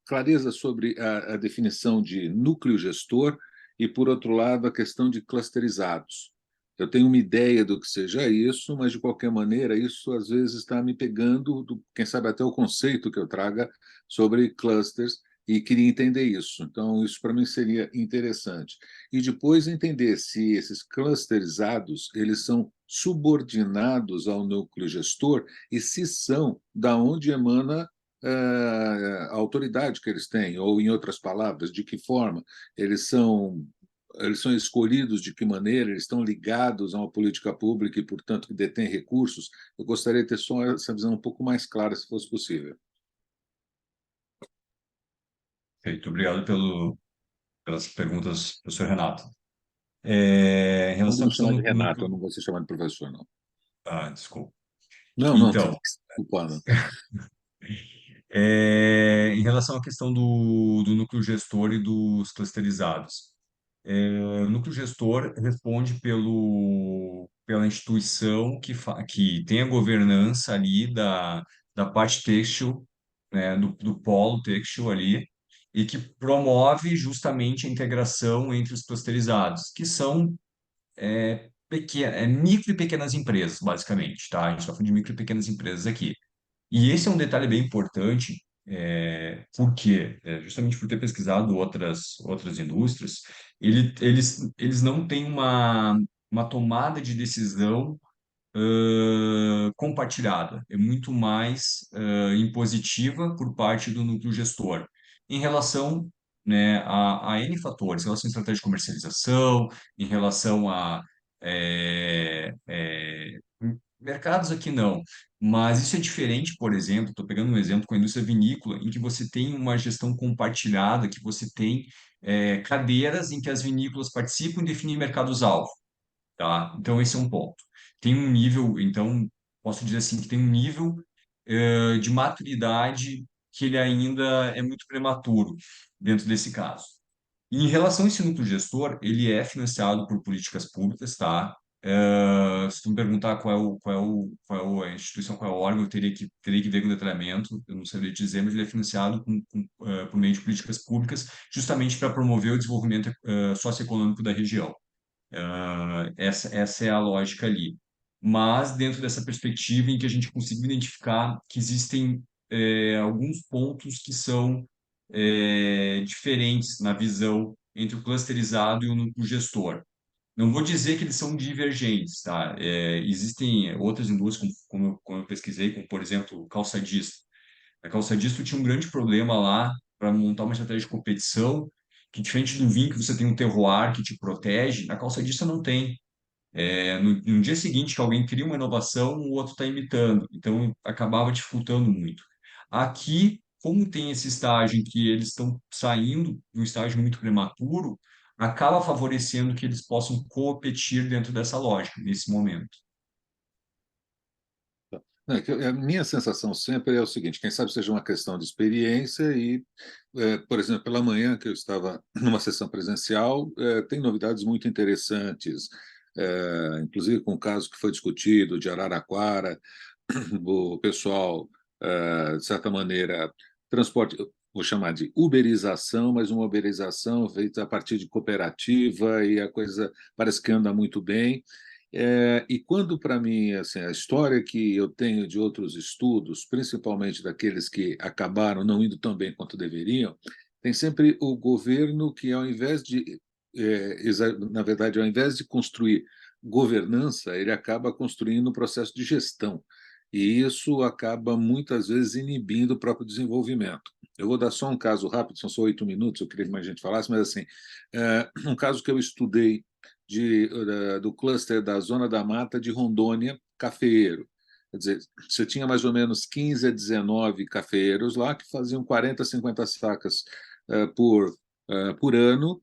clareza sobre a definição de núcleo gestor e, por outro lado, a questão de clusterizados. Eu tenho uma ideia do que seja isso, mas, de qualquer maneira, isso às vezes está me pegando, quem sabe até o conceito que eu traga sobre clusters, e queria entender isso. Então, isso para mim seria interessante. E depois entender se esses clusterizados eles são subordinados ao núcleo gestor e se são, da onde emana a autoridade que eles têm, ou, em outras palavras, de que forma eles são escolhidos, de que maneira eles estão ligados a uma política pública e, portanto, que detém recursos. Eu gostaria de ter só essa visão um pouco mais clara, se fosse possível. Feito. Obrigado pelas perguntas, professor Renato. Em Não relação à vou questão chamar de do Renato, eu núcleo... não vou ser chamado de professor, não. Ah, desculpa. Não, Então, desculpa, não. Em relação à questão do núcleo gestor e dos clusterizados, o núcleo gestor responde pela instituição que tem a governança ali da parte têxtil, né, do polo têxtil ali, e que promove justamente a integração entre os clusterizados, que são micro e pequenas empresas, basicamente, tá? A gente está falando de micro e pequenas empresas aqui. E esse é um detalhe bem importante, porque, justamente por ter pesquisado outras indústrias, eles não têm uma tomada de decisão compartilhada, é muito mais impositiva por parte do núcleo gestor, em relação, né, a N fatores, em relação à estratégia de comercialização, em relação a é, é, mercados aqui não, mas isso é diferente, por exemplo, estou pegando um exemplo com a indústria vinícola, em que você tem uma gestão compartilhada, que você tem cadeiras em que as vinícolas participam e definem mercados-alvo, tá? Então, esse é um ponto. Tem um nível, então, posso dizer assim, que tem um nível de maturidade que ele ainda é muito prematuro dentro desse caso. E em relação a esse núcleo gestor, ele é financiado por políticas públicas, tá? Se tu me perguntar qual é a instituição, qual é o órgão, eu teria que ver com detalhamento, eu não saberia dizer, mas ele é financiado por meio de políticas públicas, justamente para promover o desenvolvimento socioeconômico da região. Essa é a lógica ali. Mas dentro dessa perspectiva em que a gente consiga identificar que existem alguns pontos que são diferentes na visão entre o clusterizado e o núcleo gestor. Não vou dizer que eles são divergentes, tá? Existem outras indústrias, como eu pesquisei, como, por exemplo, o calçadista. A calçadista tinha um grande problema lá para montar uma estratégia de competição, que diferente do vinho, que você tem um terroir que te protege, na calçadista não tem. No dia seguinte que alguém cria uma inovação, o outro está imitando. Então, acabava dificultando muito. Aqui, como tem esse estágio em que eles estão saindo de um estágio muito prematuro, acaba favorecendo que eles possam competir dentro dessa lógica, nesse momento. Não, a minha sensação sempre é o seguinte: quem sabe seja uma questão de experiência e, por exemplo, pela manhã que eu estava numa sessão presencial, tem novidades muito interessantes, inclusive com o caso que foi discutido de Araraquara, o pessoal, de certa maneira, transporte, vou chamar de uberização, mas uma uberização feita a partir de cooperativa e a coisa parece que anda muito bem. E quando, para mim, assim, a história que eu tenho de outros estudos, principalmente daqueles que acabaram não indo tão bem quanto deveriam, tem sempre o governo que, ao invés de, na verdade, ao invés de construir governança, ele acaba construindo um processo de gestão. E isso acaba, muitas vezes, inibindo o próprio desenvolvimento. Eu vou dar só um caso rápido, são só 8 minutos, eu queria que mais gente falasse, mas assim, um caso que eu estudei do cluster da Zona da Mata de Rondônia, cafeeiro. Quer dizer, você tinha mais ou menos 15 a 19 cafeeiros lá que faziam 40, 50 sacas por ano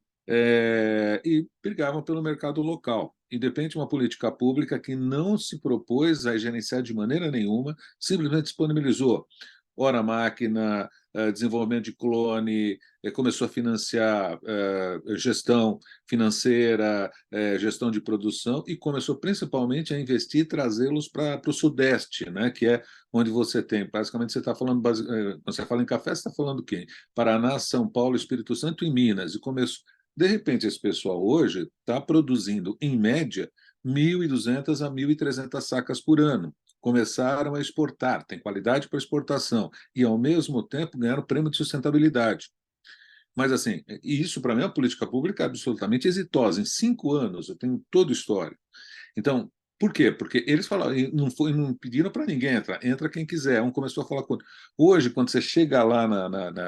e brigavam pelo mercado local. E depende de uma política pública que não se propôs a gerenciar de maneira nenhuma, simplesmente disponibilizou ora máquina, desenvolvimento de clone, começou a financiar gestão financeira, gestão de produção, e começou principalmente a investir e trazê-los para o Sudeste, né, que é onde você tem, basicamente você está falando, quando você fala em café, você está falando o quê? Paraná, São Paulo, Espírito Santo e Minas, e começou. De repente, esse pessoal hoje está produzindo, em média, 1.200 a 1.300 sacas por ano. Começaram a exportar, tem qualidade para exportação, e, ao mesmo tempo, ganharam prêmio de sustentabilidade. Mas, assim, isso, para mim, é uma política pública absolutamente exitosa. Em 5 anos, eu tenho todo o histórico. Então, por quê? Porque eles falaram, não pediram para ninguém entrar, entra quem quiser. Um começou a falar com outro. Hoje, quando você chega lá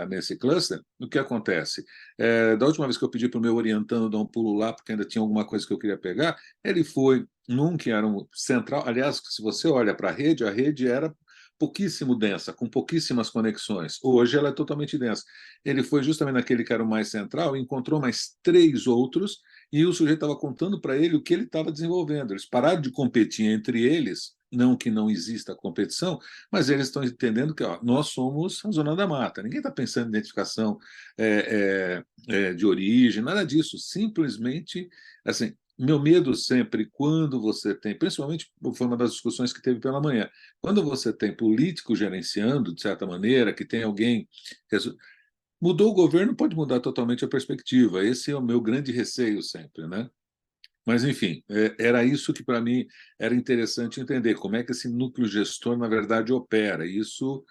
nesse cluster, o que acontece? Da última vez que eu pedi para o meu orientando dar um pulo lá, porque ainda tinha alguma coisa que eu queria pegar, ele foi num que era um central. Aliás, se você olha para a rede era pouquíssimo densa, com pouquíssimas conexões. Hoje ela é totalmente densa. Ele foi justamente naquele que era o mais central, encontrou mais 3 outros, e o sujeito estava contando para ele o que ele estava desenvolvendo. Eles pararam de competir entre eles não que não exista competição, mas eles estão entendendo que ó, nós somos a Zona da Mata. Ninguém está pensando em identificação de origem, nada disso. Simplesmente, assim, meu medo sempre, quando você tem, principalmente foi uma das discussões que teve pela manhã, quando você tem político gerenciando, de certa maneira, que tem alguém. Mudou o governo, pode mudar totalmente a perspectiva. Esse é o meu grande receio sempre, né? Mas, enfim, era isso que para mim era interessante entender, como é que esse núcleo gestor, na verdade, opera. Isso,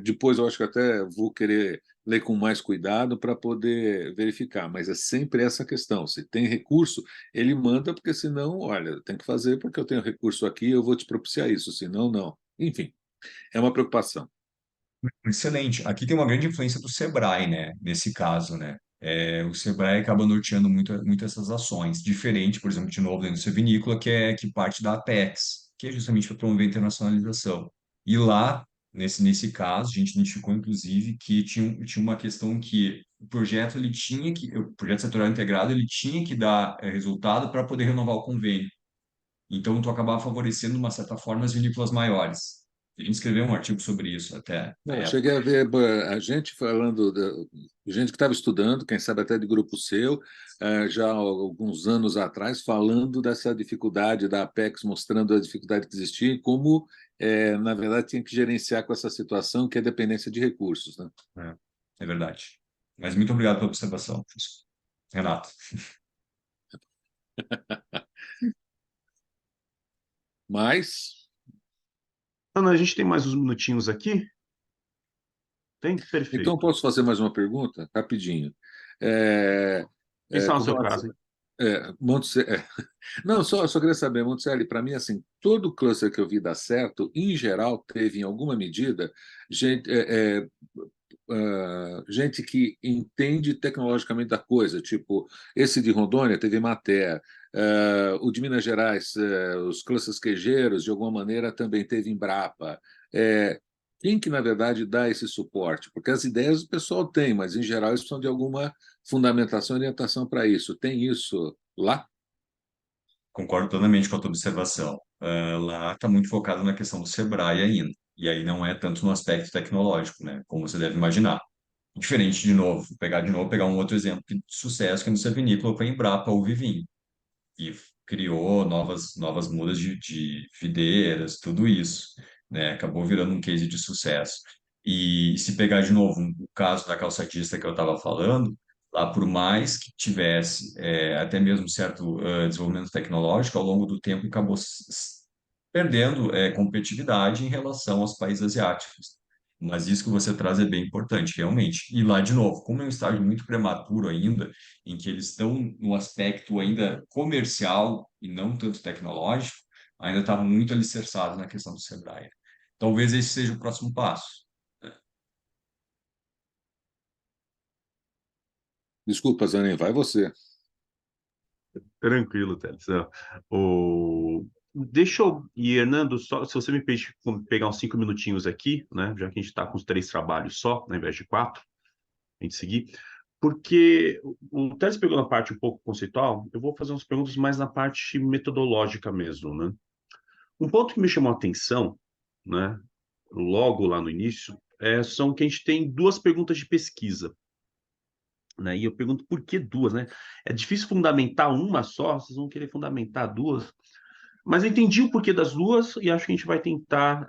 depois eu acho que até vou querer ler com mais cuidado para poder verificar, mas é sempre essa questão. Se tem recurso, ele manda, porque senão, olha, tem que fazer porque eu tenho recurso aqui, eu vou te propiciar isso, senão, não. Enfim, é uma preocupação. Excelente. Aqui tem uma grande influência do Sebrae, né? Nesse caso, né? O Sebrae acaba norteando muito essas ações. Diferente, por exemplo, de novo, da indústria vinícola, que parte da Apex, que é justamente para promover a internacionalização. E lá, nesse caso, a gente identificou, inclusive, que tinha uma questão que o projeto setorial integrado, ele tinha que dar resultado para poder renovar o convênio. Então, tu acabava favorecendo, de uma certa forma, as vinícolas maiores. A gente escreveu um artigo sobre isso até na Não, época. cheguei a ver a gente falando, gente que estava estudando, quem sabe até de grupo seu, já há alguns anos atrás, falando dessa dificuldade da Apex, mostrando a dificuldade que existia e como, na verdade, tinha que gerenciar com essa situação que é dependência de recursos, né? É verdade. Mas muito obrigado pela observação, Renato. Mas, Ana, a gente tem mais uns minutinhos aqui? Tem? então, Perfeito. posso fazer mais uma pergunta? Rapidinho. É, Quem está no com seu relação, caso, hein? Não, só queria saber, Monticelli, para mim, assim, todo cluster que eu vi dar certo, em geral, teve, em alguma medida, gente, gente que entende tecnologicamente da coisa, tipo, esse de Rondônia teve Mater, o de Minas Gerais, os clusters queijeiros, de alguma maneira, também teve Embrapa. Quem que, na verdade, dá esse suporte? Porque as ideias o pessoal tem, mas, em geral, eles precisam de alguma fundamentação e orientação para isso. Tem isso lá? Concordo plenamente com a tua observação. Lá está muito focado na questão do Sebrae ainda. E aí não é tanto no aspecto tecnológico, né? Como você deve imaginar. Diferente, pegar um outro exemplo de sucesso que é no seu vinícola foi a Embrapa ou Vivim, e criou novas mudas de videiras, tudo isso, né? Acabou virando um case de sucesso. E se pegar de novo o caso da calçadista que eu estava falando, lá por mais que tivesse até mesmo certo desenvolvimento tecnológico, ao longo do tempo acabou perdendo competitividade em relação aos países asiáticos. Mas isso que você traz é bem importante, realmente. E lá, de novo, como é um estágio muito prematuro ainda, em que eles estão no aspecto ainda comercial e não tanto tecnológico, ainda está muito alicerçado na questão do Sebrae. Talvez esse seja o próximo passo. Desculpa, Zanin, vai você. Tranquilo, Teles. Deixa eu. E, Hernando, só, se você me pegar uns 5 minutinhos aqui, né? Já que a gente está com os 3 trabalhos só, ao invés de 4, a gente seguir. Porque o Teles pegou na parte um pouco conceitual, eu vou fazer umas perguntas mais na parte metodológica mesmo, né? Um ponto que me chamou a atenção, né? Logo lá no início, são que a gente tem 2 perguntas de pesquisa. Né? E eu pergunto por que 2, né? É difícil fundamentar uma só, vocês vão querer fundamentar 2. Mas eu entendi o porquê das 2 e acho que a gente vai tentar,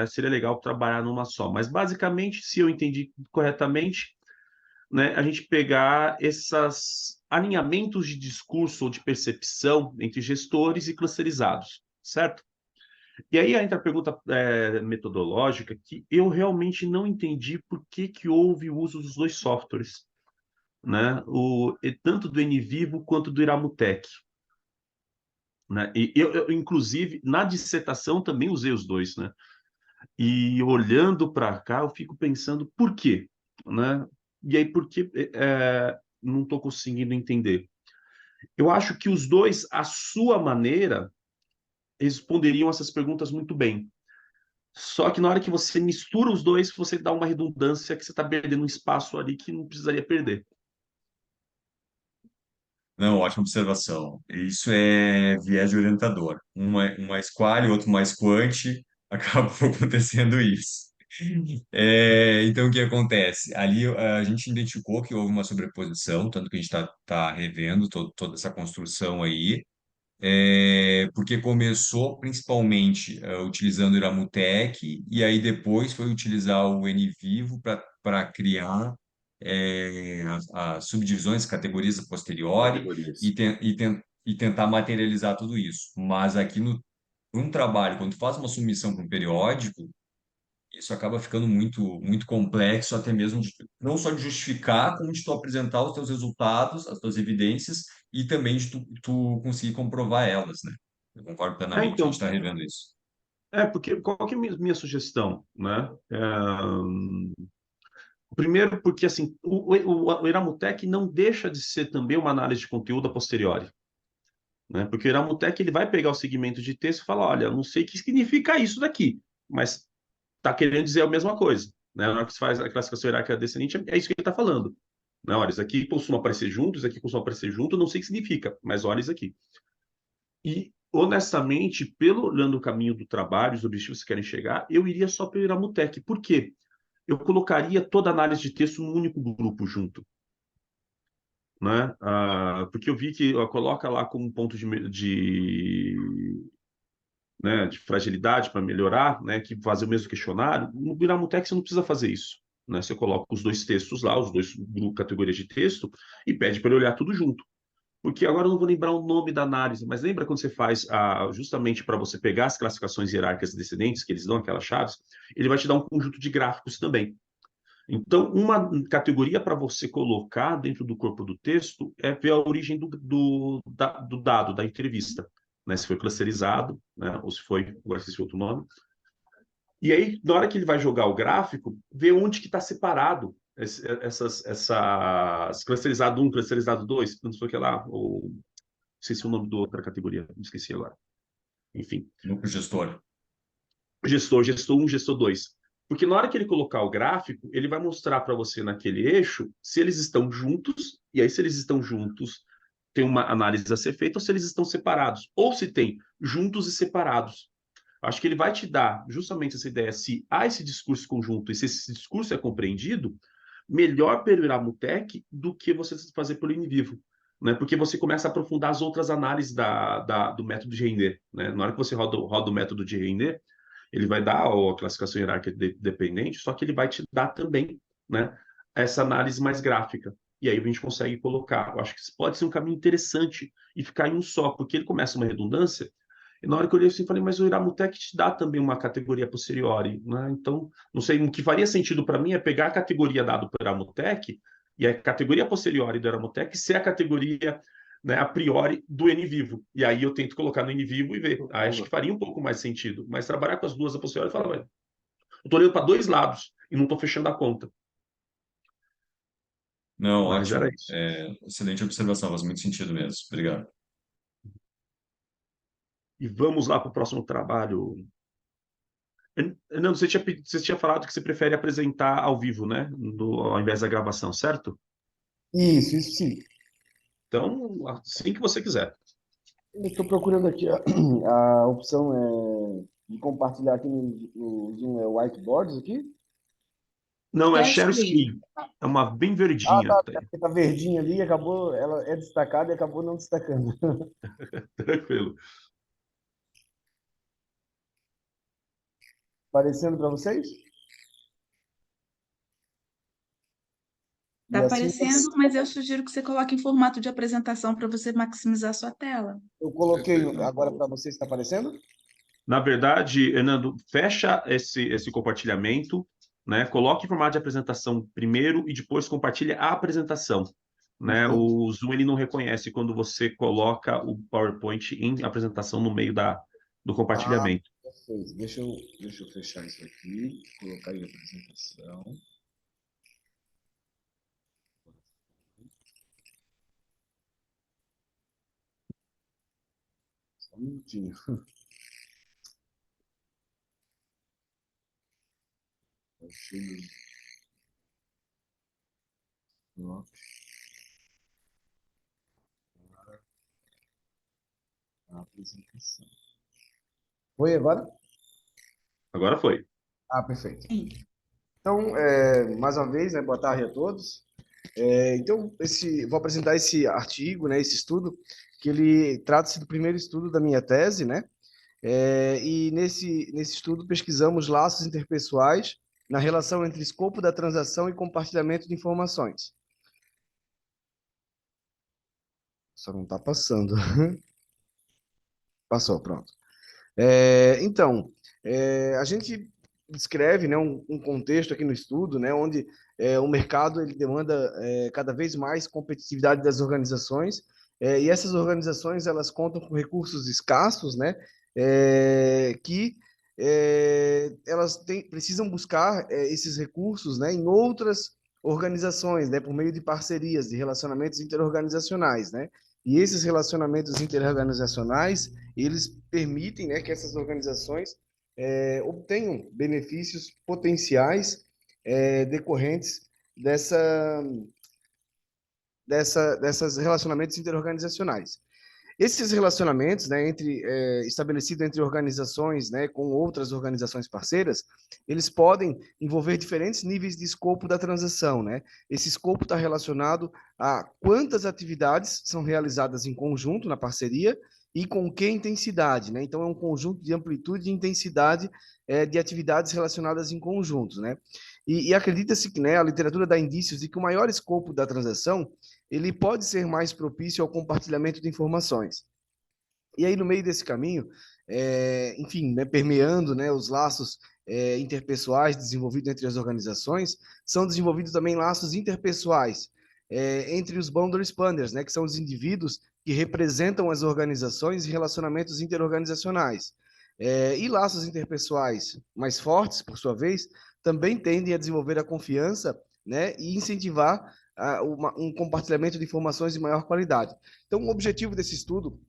seria legal trabalhar numa só. Mas basicamente, se eu entendi corretamente, né, a gente pegar esses alinhamentos de discurso ou de percepção entre gestores e clusterizados, certo? E aí entra a pergunta metodológica que eu realmente não entendi por que houve o uso dos 2 softwares, né? Tanto do NVivo quanto do Iramutec. Né? E inclusive, na dissertação também usei os 2, né? E olhando para cá, eu fico pensando por quê, né? E aí, por que não estou conseguindo entender? Eu acho que os 2, à sua maneira, responderiam essas perguntas muito bem. Só que na hora que você mistura os 2, você dá uma redundância que você está perdendo um espaço ali que não precisaria perder. Não, ótima observação. Isso é viés de orientador. Um mais quali, outro mais quant, acabou acontecendo isso. Então, o que acontece? Ali a gente identificou que houve uma sobreposição, tanto que a gente está revendo toda essa construção aí, porque começou principalmente utilizando o Iramutec, e aí depois foi utilizar o NVivo para criar as subdivisões, categorias a posteriori Categorias. e tentar materializar tudo isso. Mas aqui no um trabalho, quando tu faz uma submissão para um periódico, isso acaba ficando muito complexo, até mesmo não só de justificar, como de tu apresentar os teus resultados, as tuas evidências, e também de tu conseguir comprovar elas, né? Eu concordo plenamente, a gente Então, está revendo isso. porque qual que é a minha sugestão, né? Primeiro, porque assim, o Iramutec não deixa de ser também uma análise de conteúdo a posteriori, né? Porque o Iramutec ele vai pegar o segmento de texto e falar, olha, não sei o que significa isso daqui, mas está querendo dizer a mesma coisa, né? Na hora que se faz a classificação hierárquica descendente, é isso que ele está falando. Né? Olha, isso aqui costuma aparecer junto, isso aqui costuma aparecer junto, não sei o que significa, mas olha isso aqui. E, honestamente, pelo olhando o caminho do trabalho, os objetivos que querem chegar, eu iria só pelo Iramutec. Por quê? Eu colocaria toda a análise de texto num único grupo junto. Né? Porque eu vi que coloca lá como ponto né, de fragilidade para melhorar, né, que fazer o mesmo questionário. No Biramutex você não precisa fazer isso. Né? Você coloca os dois textos lá, os dois categorias de texto, e pede para ele olhar tudo junto. Porque agora eu não vou lembrar o nome da análise, mas lembra quando você faz justamente para você pegar as classificações hierárquicas descendentes, que eles dão aquelas chaves, ele vai te dar um conjunto de gráficos também. Então, uma categoria para você colocar dentro do corpo do texto é ver a origem do dado, da entrevista. Né? Se foi clusterizado, né? Ou se foi, agora esqueci outro nome. E aí, na hora que ele vai jogar o gráfico, vê onde que está separado essas clusterizado 1, clusterizado 2, não sei o que lá, ou não sei se é o nome da outra categoria, não esqueci agora. Enfim, Núcleo gestor. gestor 1, gestor 2. Porque na hora que ele colocar o gráfico, ele vai mostrar para você naquele eixo se eles estão juntos, e aí se eles estão juntos, tem uma análise a ser feita, ou se eles estão separados, ou se tem juntos e separados. Acho que ele vai te dar justamente essa ideia, se há esse discurso conjunto e se esse discurso é compreendido, melhor pelo Iramutec do que você fazer pelo InVivo. Né? Porque você começa a aprofundar as outras análises do método de render. Né? Na hora que você roda o método de render, ele vai dar a classificação hierárquica dependente, só que ele vai te dar também, né, essa análise mais gráfica. E aí a gente consegue colocar. Eu acho que isso pode ser um caminho interessante e ficar em um só, porque ele começa uma redundância. E na hora que eu olhei assim, falei, mas o Iramutec te dá também uma categoria posteriori, né? Então, não sei, o que faria sentido para mim é pegar a categoria dada pelo Iramutec e a categoria posteriori do Iramutec ser a categoria, né, a priori do NVivo. E aí eu tento colocar no NVivo e ver. Acho que faria um pouco mais sentido. Mas trabalhar com as duas a posteriori, fala, eu estou olhando para dois lados e não estou fechando a conta. Não, Mas era ótimo. isso. Excelente observação, faz muito sentido mesmo. Obrigado. E vamos lá para o próximo trabalho. Não, você tinha falado que você prefere apresentar ao vivo, né? Ao invés da gravação, certo? Isso sim. Então, assim que você quiser. Eu estou procurando aqui, a opção de compartilhar aqui no Zoom é whiteboards aqui. Não, é Share share screen. screen. É uma bem Ah, verdinha tá, que tem. tá verdinha ali, acabou, ela é destacada e acabou não destacando. Tranquilo. Aparecendo para vocês? Está E assim aparecendo, mas eu sugiro que você coloque em formato de apresentação para você maximizar sua tela. eu coloquei Perfeito. agora para vocês, está aparecendo? Na verdade, Hernando, fecha esse compartilhamento, né? Coloque em formato de apresentação primeiro e depois compartilha a apresentação. Né? Perfeito. O Zoom ele não reconhece quando você coloca o PowerPoint em apresentação no meio do Ah, compartilhamento. perfeito. Deixa eu fechar isso aqui, colocar aí a apresentação. Só um minutinho. A apresentação. Foi agora? Agora foi. Perfeito. Então, mais uma vez, né, boa tarde a todos. Então, vou apresentar esse artigo, né, esse estudo, que ele trata-se do primeiro estudo da minha tese, né? E nesse estudo pesquisamos laços interpessoais na relação entre escopo da transação e compartilhamento de informações. Só não está passando. Passou, pronto. Então, a gente descreve, né, um contexto aqui no estudo, né, onde o mercado ele demanda cada vez mais competitividade das organizações, e essas organizações elas contam com recursos escassos, né, que elas precisam buscar esses recursos, né, em outras organizações, né, por meio de parcerias, de relacionamentos interorganizacionais, né, e esses relacionamentos interorganizacionais eles permitem, né, que essas organizações obtenham benefícios potenciais decorrentes dessas relacionamentos interorganizacionais. Esses relacionamentos, né, estabelecidos entre organizações, né, com outras organizações parceiras, eles podem envolver diferentes níveis de escopo da transação, né? Esse escopo está relacionado a quantas atividades são realizadas em conjunto na parceria e com que intensidade, né? Então, é um conjunto de amplitude e intensidade de atividades relacionadas em conjuntos, né? E acredita-se que, né, a literatura dá indícios de que o maior escopo da transação ele pode ser mais propício ao compartilhamento de informações. E aí, no meio desse caminho, enfim, né, permeando, né, os laços interpessoais desenvolvidos entre as organizações, são desenvolvidos também laços interpessoais entre os boundary expanders, né, que são os indivíduos que representam as organizações e relacionamentos interorganizacionais. E laços interpessoais mais fortes, por sua vez, também tendem a desenvolver a confiança, né, e incentivar um compartilhamento de informações de maior qualidade. Então, o objetivo desse estudo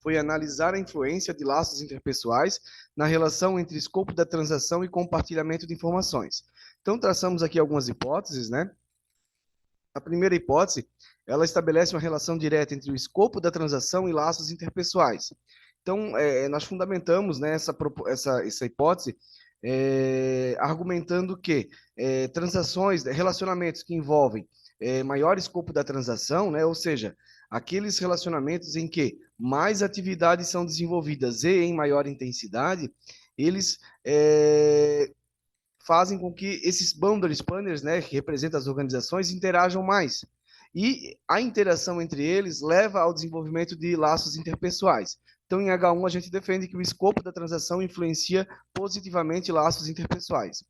foi analisar a influência de laços interpessoais na relação entre escopo da transação e compartilhamento de informações. Então, traçamos aqui algumas hipóteses, né? A primeira hipótese, ela estabelece uma relação direta entre o escopo da transação e laços interpessoais. Então, nós fundamentamos, né, essa hipótese argumentando que transações, relacionamentos que envolvem maior escopo da transação, né, ou seja, aqueles relacionamentos em que mais atividades são desenvolvidas e em maior intensidade, eles fazem com que esses boundary expanders, né, que representam as organizações, interajam mais. E a interação entre eles leva ao desenvolvimento de laços interpessoais. Então, em H1, a gente defende que o escopo da transação influencia positivamente laços interpessoais.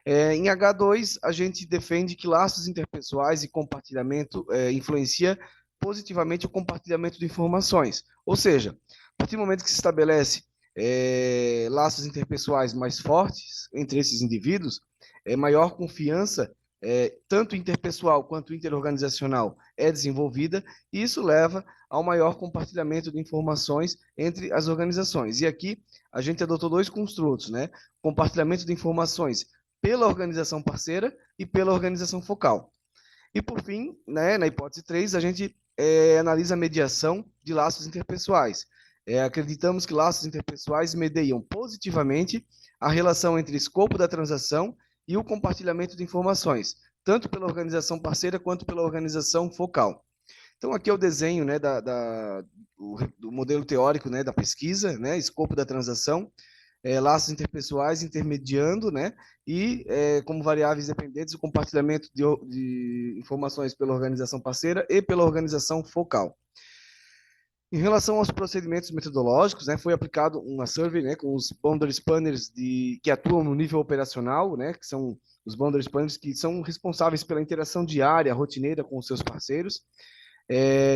Em H2, a gente defende que laços interpessoais e compartilhamento influencia positivamente o compartilhamento de informações. Ou seja, a partir do momento que se estabelece laços interpessoais mais fortes entre esses indivíduos, maior confiança, tanto interpessoal quanto interorganizacional, é desenvolvida, e isso leva ao maior compartilhamento de informações entre as organizações. E aqui a gente adotou dois construtos, né? Compartilhamento de informações pela organização parceira e pela organização focal. E, por fim, né, na hipótese 3, a gente analisa a mediação de laços interpessoais. Acreditamos que laços interpessoais mediam positivamente a relação entre escopo da transação e o compartilhamento de informações, tanto pela organização parceira quanto pela organização focal. Então, aqui é o desenho, né, do modelo teórico, né, da pesquisa, né, escopo da transação, laços interpessoais intermediando, né, e como variáveis dependentes o compartilhamento de informações pela organização parceira e pela organização focal. Em relação aos procedimentos metodológicos, né, foi aplicado uma survey, né, com os boundary expanders que atuam no nível operacional, né, que são os boundary expanders que são responsáveis pela interação diária, rotineira com os seus parceiros,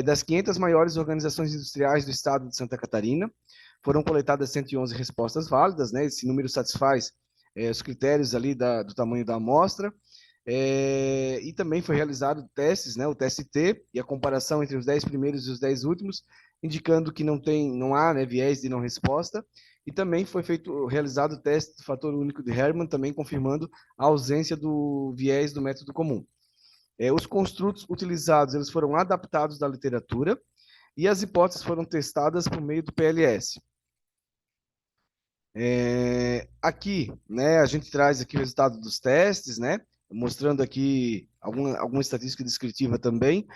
das 500 maiores organizações industriais do estado de Santa Catarina. Foram coletadas 111 respostas válidas, né, esse número satisfaz os critérios ali do tamanho da amostra, e também foi realizado testes, né, o TST, e a comparação entre os 10 primeiros e os 10 últimos, indicando que não há, né, viés de não resposta, e também foi realizado o teste do fator único de Hermann, também confirmando a ausência do viés do método comum. Os construtos utilizados eles foram adaptados da literatura, e as hipóteses foram testadas por meio do PLS. Aqui, né, a gente traz aqui o resultado dos testes, né, mostrando aqui alguma estatística descritiva também,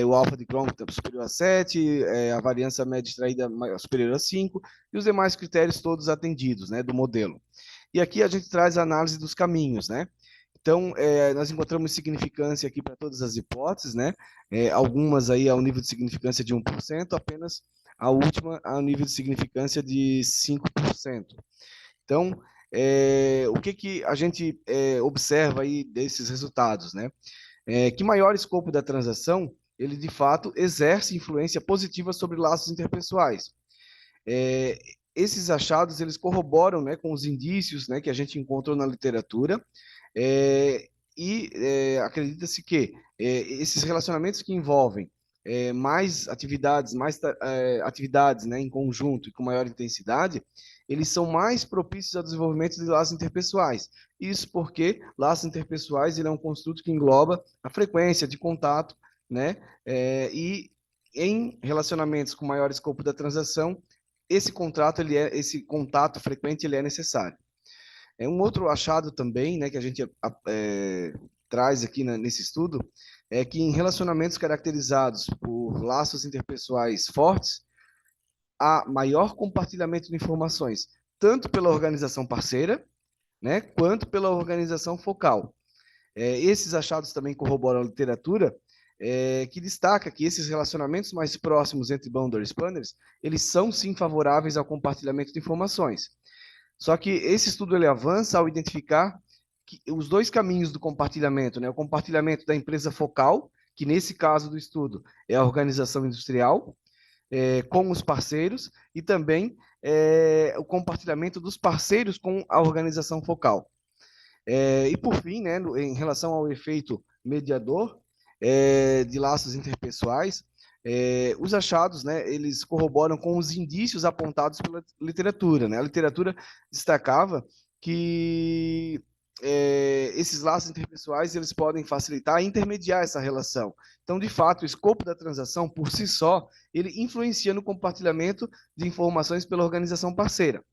o alfa de Cron superior a 7, a variância média extraída superior a 5, e os demais critérios todos atendidos, né, do modelo. E aqui a gente traz a análise dos caminhos, né. Então, nós encontramos significância aqui para todas as hipóteses, né, algumas aí ao nível de significância de 1%, apenas a última ao nível de significância de 5%. Então, o que a gente observa aí desses resultados, né? Que maior escopo da transação, ele de fato exerce influência positiva sobre laços interpessoais. Esses achados, eles corroboram, né, com os indícios, né, que a gente encontrou na literatura, e acredita-se que esses relacionamentos que envolvem mais atividades, né, em conjunto e com maior intensidade, eles são mais propícios ao desenvolvimento de laços interpessoais. Isso porque laços interpessoais ele é um construto que engloba a frequência de contato, né, e em relacionamentos com maior escopo da transação, esse contato frequente ele é necessário. Um outro achado também, né, que a gente traz aqui nesse estudo, é que em relacionamentos caracterizados por laços interpessoais fortes, há maior compartilhamento de informações, tanto pela organização parceira, né, quanto pela organização focal. Esses achados também corroboram a literatura, que destaca que esses relacionamentos mais próximos entre boundary spanners, eles são sim favoráveis ao compartilhamento de informações. Só que esse estudo ele avança ao identificar os dois caminhos do compartilhamento, né? O compartilhamento da empresa focal, que nesse caso do estudo é a organização industrial, com os parceiros, e também o compartilhamento dos parceiros com a organização focal. E por fim, né, em relação ao efeito mediador de laços interpessoais, os achados, né, eles corroboram com os indícios apontados pela literatura, né? A literatura destacava que esses laços interpessoais eles podem facilitar e intermediar essa relação. Então, de fato, o escopo da transação, por si só, ele influencia no compartilhamento de informações pela organização parceira.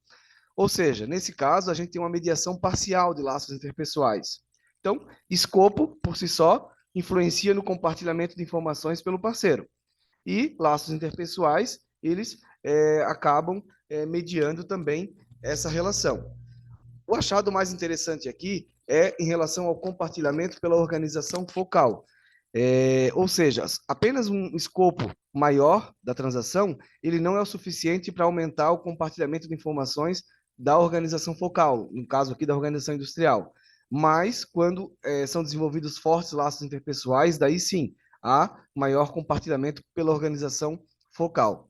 Ou seja, nesse caso, a gente tem uma mediação parcial de laços interpessoais. Então, escopo, por si só, influencia no compartilhamento de informações pelo parceiro. E laços interpessoais, eles acabam mediando também essa relação. O achado mais interessante aqui é em relação ao compartilhamento pela organização focal. Ou seja, apenas um escopo maior da transação, ele não é o suficiente para aumentar o compartilhamento de informações da organização focal, no caso aqui da organização industrial. Mas, quando são desenvolvidos fortes laços interpessoais, daí sim, há maior compartilhamento pela organização focal.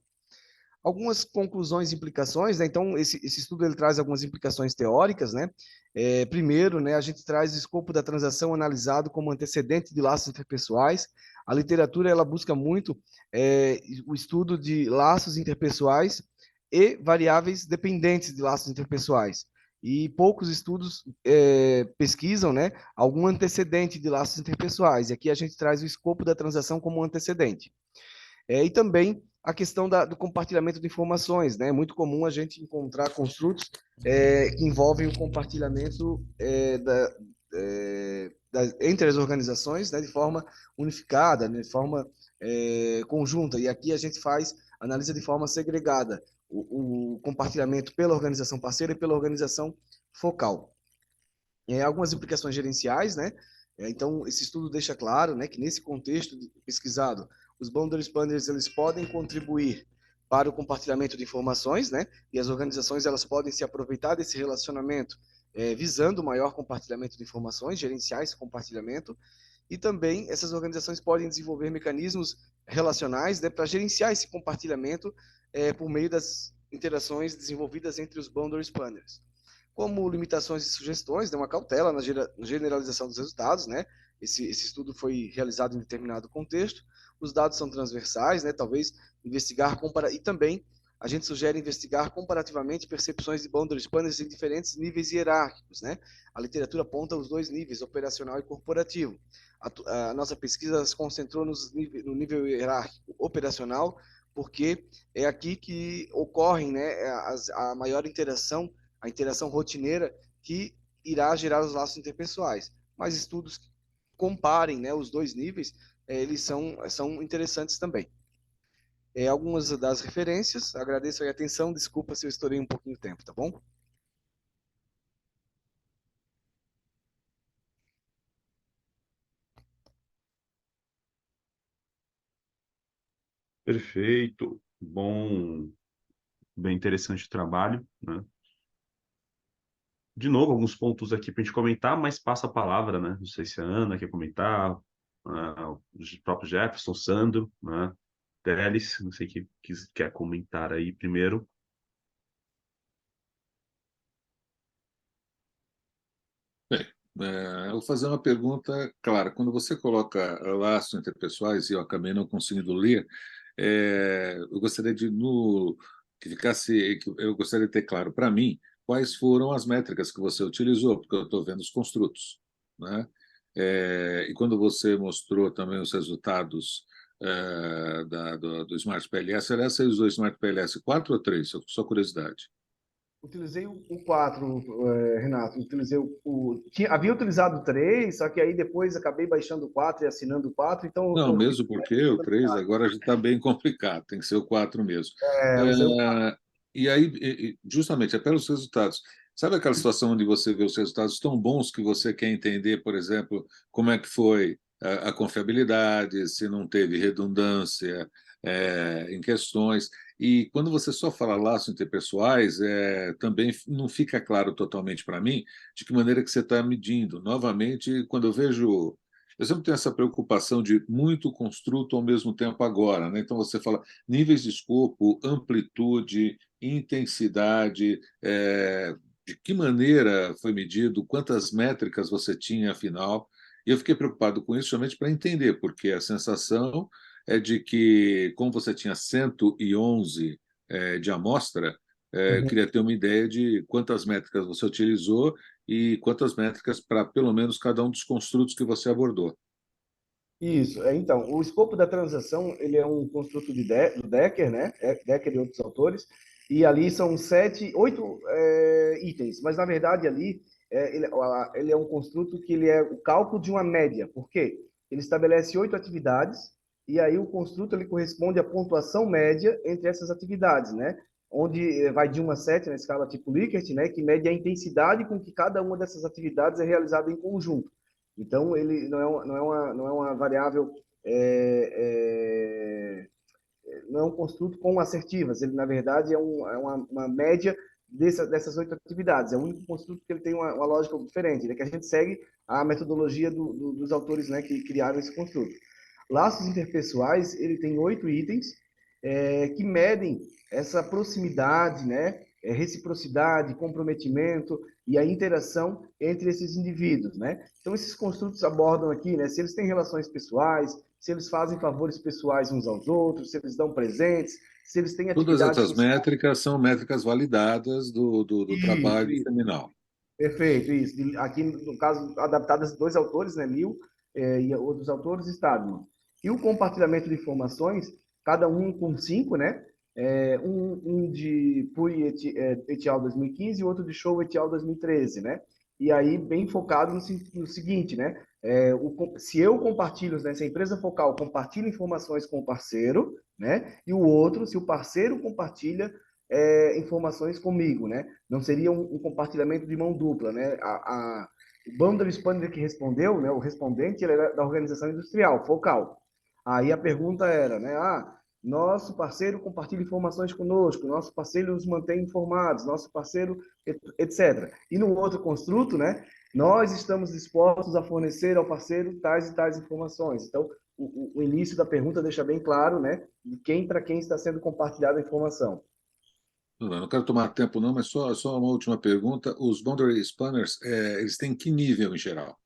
Algumas conclusões e implicações, né? Então, esse estudo ele traz algumas implicações teóricas, né? Primeiro, né, a gente traz o escopo da transação analisado como antecedente de laços interpessoais. A literatura ela busca muito o estudo de laços interpessoais e variáveis dependentes de laços interpessoais. E poucos estudos pesquisam, né, algum antecedente de laços interpessoais. E aqui a gente traz o escopo da transação como antecedente. E também a questão do compartilhamento de informações, né? É muito comum a gente encontrar construtos que envolvem o compartilhamento entre as organizações, né, de forma unificada, né, de forma conjunta. E aqui a gente analisa de forma segregada o compartilhamento pela organização parceira e pela organização focal. Algumas implicações gerenciais, né? Então, esse estudo deixa claro, né, que nesse contexto pesquisado, os boundary spanners eles podem contribuir para o compartilhamento de informações, né? E as organizações elas podem se aproveitar desse relacionamento visando o maior compartilhamento de informações, gerenciar esse compartilhamento. E também essas organizações podem desenvolver mecanismos relacionais, né, para gerenciar esse compartilhamento por meio das interações desenvolvidas entre os boundary spanners. Como limitações e sugestões, né, uma cautela na generalização dos resultados, né? Esse estudo foi realizado em determinado contexto. Os dados são transversais, né? Talvez investigar e também a gente sugere investigar comparativamente percepções de boundary spanners em diferentes níveis hierárquicos, né? A literatura aponta os dois níveis, operacional e corporativo. A nossa pesquisa se concentrou no nível hierárquico operacional, porque é aqui que ocorrem, né, a maior interação, a interação rotineira que irá gerar os laços interpessoais. Mas estudos que comparem, né, os dois níveis, eles são interessantes também. Algumas das referências, agradeço aí a atenção, desculpa se eu estourei um pouquinho o tempo, tá bom? Perfeito. Bom, bem interessante o trabalho, né? De novo, alguns pontos aqui para a gente comentar, mas passa a palavra, né? Não sei se a Ana quer comentar, o próprio Jefferson, Sandro, né? Teles, não sei quem quer comentar aí primeiro. Bem, eu vou fazer uma pergunta clara. Quando você coloca laços interpessoais, e eu acabei não conseguindo ler, eu gostaria que ficasse, que eu gostaria de ter claro para mim quais foram as métricas que você utilizou, porque eu estou vendo os construtos, né? E quando você mostrou também os resultados do Smart PLS, era essa usou o Smart PLS 4 ou 3? Só curiosidade. Utilizei o 4, Renato. Utilizei havia utilizado o 3, só que aí depois acabei baixando o 4 e assinando o 4, então Não, eu mesmo porque o 3 agora já está bem complicado, tem que ser o 4 mesmo. usei o 4. E aí, justamente, é pelos resultados. Sabe aquela situação onde você vê os resultados tão bons que você quer entender, por exemplo, como é que foi a confiabilidade, se não teve redundância em questões. E quando você só fala laços interpessoais, também não fica claro totalmente para mim de que maneira que você está medindo. Novamente, quando eu vejo eu sempre tenho essa preocupação de muito construto ao mesmo tempo agora, né? Então você fala níveis de escopo, amplitude, intensidade, de que maneira foi medido, quantas métricas você tinha afinal. E eu fiquei preocupado com isso somente para entender, porque a sensação é de que, como você tinha 111 de amostra, eu Uhum. queria ter uma ideia de quantas métricas você utilizou e quantas métricas para, pelo menos, cada um dos construtos que você abordou. Isso. Então, o escopo da transação, ele é um construto do Decker, né? Decker e outros autores, e ali são 8 itens, mas na verdade ali ele é um construto que ele é o cálculo de uma média. Por quê? Ele estabelece 8 atividades e aí o construto ele corresponde à pontuação média entre essas atividades, né? Onde vai de 1 a 7 na escala tipo Likert, né? Que mede a intensidade com que cada uma dessas atividades é realizada em conjunto. Então, ele não é uma variável, não é um construto com assertivas, ele, na verdade, uma média dessas 8 atividades. É o único construto que ele tem uma lógica diferente, né, que a gente segue a metodologia dos autores, né, que criaram esse construto. Laços interpessoais, ele tem 8 itens que medem essa proximidade, né, reciprocidade, comprometimento e a interação entre esses indivíduos, né? Então esses construtos abordam aqui, né, se eles têm relações pessoais, se eles fazem favores pessoais uns aos outros, se eles dão presentes, se eles têm Todas atividades essas sociais. métricas são métricas validadas do Isso, trabalho isso. seminal. Perfeito, isso. Aqui, no caso, adaptadas de dois autores, né, Liu e outros autores, Stadman. E o compartilhamento de informações, cada um com 5, né? Um de Pui et al. 2015 e outro de Show et al. 2013, né? E aí, bem focado no seguinte, né? Se eu compartilho, né, se a empresa focal compartilha informações com o parceiro, né? E o outro, se o parceiro compartilha informações comigo, né? Não seria um compartilhamento de mão dupla, né? O Boundary Spanner que respondeu, né? O respondente ele era da organização industrial, focal. Aí a pergunta era, né? Nosso parceiro compartilha informações conosco, nosso parceiro nos mantém informados, nosso parceiro, etc. E no outro construto, né? Nós estamos dispostos a fornecer ao parceiro tais e tais informações. Então, o início da pergunta deixa bem claro, né? De quem para quem está sendo compartilhada a informação. Não quero tomar tempo, não, mas só uma última pergunta. Os boundary spanners, eles têm que nível em geral?